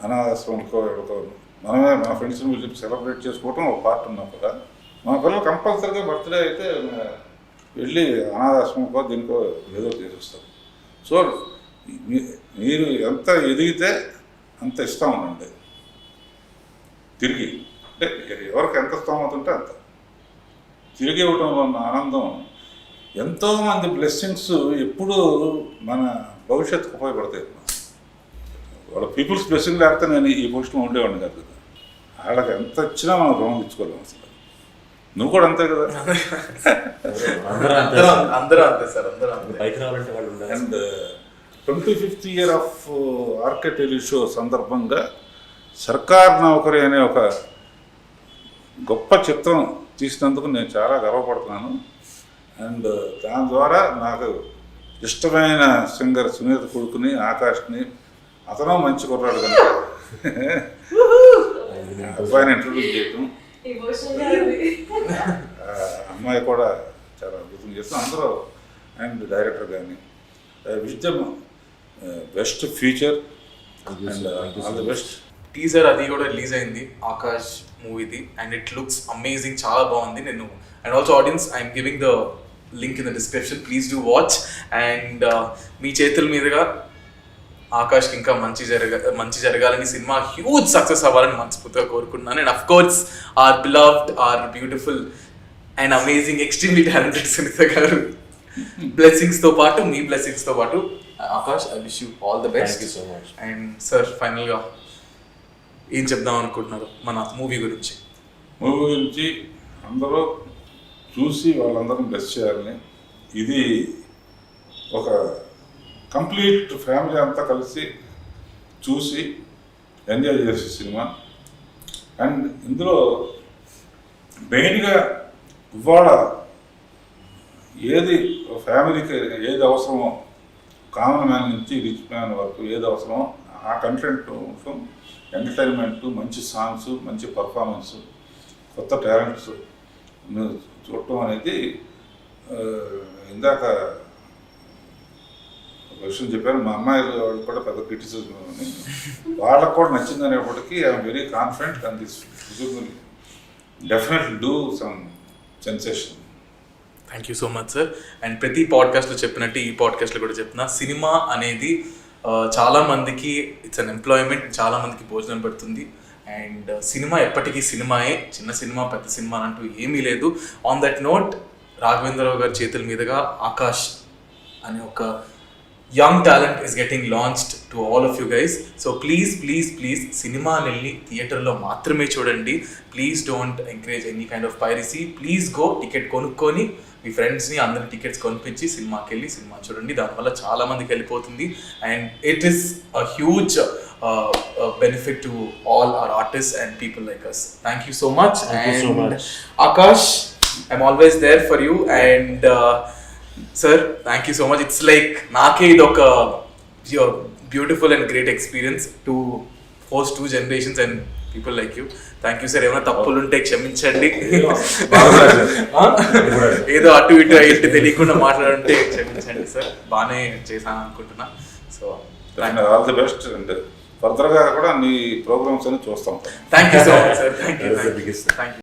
అనాథాశ్రమంలో మనమే మన ఫ్రెండ్స్ని పిలిచి సెలబ్రేట్ చేసుకోవటం ఒక పార్ట్ ఉన్నాం కదా. మన పిల్లలు కంపల్సరీగా బర్త్డే అయితే వెళ్ళి అనాథాశ్రమంకో దీనికో ఏదో చేసేస్తారు. సో మీరు ఎంత ఎదిగితే అంత ఇష్టం ఉండండి తిరిగి. అంటే ఎవరికి ఎంత స్తోమత ఉంటే అంత తిరిగి ఇవ్వటంలో ఉన్న ఆనందం. ఎంతోమంది బ్లెస్సింగ్స్ ఎప్పుడూ మన భవిష్యత్తుకు ఉపయోగపడతాయి. వాళ్ళ పీపుల్స్ బ్లెస్సింగ్ లేకపోతే నేను ఈ పొజిషన్లో ఉండేవాడిని కాదు కదా. వాళ్ళకి ఎంత ఇచ్చినా మనం రుణం ఇచ్చుకోలేము అసలు. నువ్వు కూడా అంతే కదా. అందరూ అంతే సార్, అందరూ అంతే. బైక్ రావాలంటే వాళ్ళు ఉండాలి. And 25th year of RK tele show సందర్భంగా సర్కార్ నౌకరీ అనే ఒక గొప్ప చిత్రం తీసినందుకు నేను చాలా గర్వపడుతున్నాను. అండ్ దాని ద్వారా నాకు ఇష్టమైన సింగర్ సునీత కొడుకుని ఆకాష్ని, అతను మంచి కుర్రాడు కనుక అబ్బాయిని ఇంట్రొడ్యూస్ చేయటం, అమ్మాయి కూడా చాలా అద్భుతం చేస్తాం అందరూ. అండ్ డైరెక్టర్ కానీ wish them best future and all the best. Teaser అది కూడా రిలీజ్ అయింది ఆకాష్ మూవీది, అండ్ ఇట్ లుక్స్ అమేజింగ్, చాలా బాగుంది. నేను and also audience I'm giving the link in the description, please do watch. And మీ చేతుల మీదుగా ఆకాష్కి ఇంకా మంచి జరగాలని, సినిమా హ్యూజ్ సక్సెస్ అవ్వాలని మనస్ఫూర్తిగా కోరుకుంటున్నాను. And of course our beloved, our beautiful and amazing extremely talented Sunitha garu blessings తో పాటు మీ బ్లెస్సింగ్స్ తో పాటు Akash, I wish you all the best. Thank you so much. And sir final గా ఏం చెప్దాం అనుకుంటున్నారు మన మూవీ గురించి? మూవీ గురించి అందరూ చూసి వాళ్ళందరం బ్లెస్ చేయాలని, ఇది ఒక కంప్లీట్ ఫ్యామిలీ అంతా కలిసి చూసి ఎంజాయ్ చేసే సినిమా. అండ్ ఇందులో మెయిన్గా ఇవాళ ఏది ఫ్యామిలీకి ఏది అవసరమో, కామన్ మ్యాన్ నుంచి రిచ్ మ్యాన్ వరకు ఏది అవసరమో ఆ కంటెంట్ ఎంటర్టైన్మెంట్, మంచి సాంగ్స్, మంచి పర్ఫార్మెన్స్, కొత్త టాలెంట్స్ చూడటం అనేది ఇందాక ఒక విషయం చెప్పాను, మా అమ్మాయిలు వాళ్ళు కూడా పెద్ద క్రిటిసిజం అని, వాళ్ళకు కూడా నచ్చింది అనేప్పటికీ I'm very confident and this will definitely do some sensation. Thank you so much sir. And ప్రతి పాడ్కాస్ట్లో చెప్పినట్టు ఈ పాడ్కాస్ట్లో కూడా చెప్తున్నా, సినిమా అనేది చాలా మందికి ఇట్స్ అన్ ఎంప్లాయ్మెంట్, చాలా మందికి భోజనం పెడుతుంది. అండ్ సినిమా ఎప్పటికీ సినిమాయే, చిన్న సినిమా పెద్ద సినిమా అంటూ ఏమీ లేదు. ఆన్ దట్ నోట్, రాఘవేంద్రరావు గారి చేతుల మీదుగా ఆకాష్ అనే ఒక young talent is getting launched to all of you guys. So please please please సినిమాని వెళ్ళి థియేటర్లో మాత్రమే చూడండి. Please don't encourage any kind of piracy. Please go, ticket కొనుక్కొని మీ ఫ్రెండ్స్ని అందరి టికెట్స్ కొనిపించి సినిమాకి వెళ్ళి సినిమా చూడండి. దానివల్ల చాలా మందికి వెళ్ళిపోతుంది. And it is a huge benefit to all our artist and people like us. Thank you so much. Thank you so much. Akash, I'm always there for you. And sir, thank you so much. It's like naake idoka beautiful and great experience to host two generations and people like you. Thank you sir. ఏమైనా తప్పులు ఉంటే క్షమించండి. ఏదో అటు ఇటు అయితే తెలియకుండా మాట్లాడుంటే క్షమించండి సార్. బాగానే చేశాను అనుకుంటున్నా. So all the best. And ఫర్దర్గా కూడా నీ ప్రోగ్రామ్స్ అని చూస్తాం. Thank you so much sir. Thank you. That is the biggest. Thank you.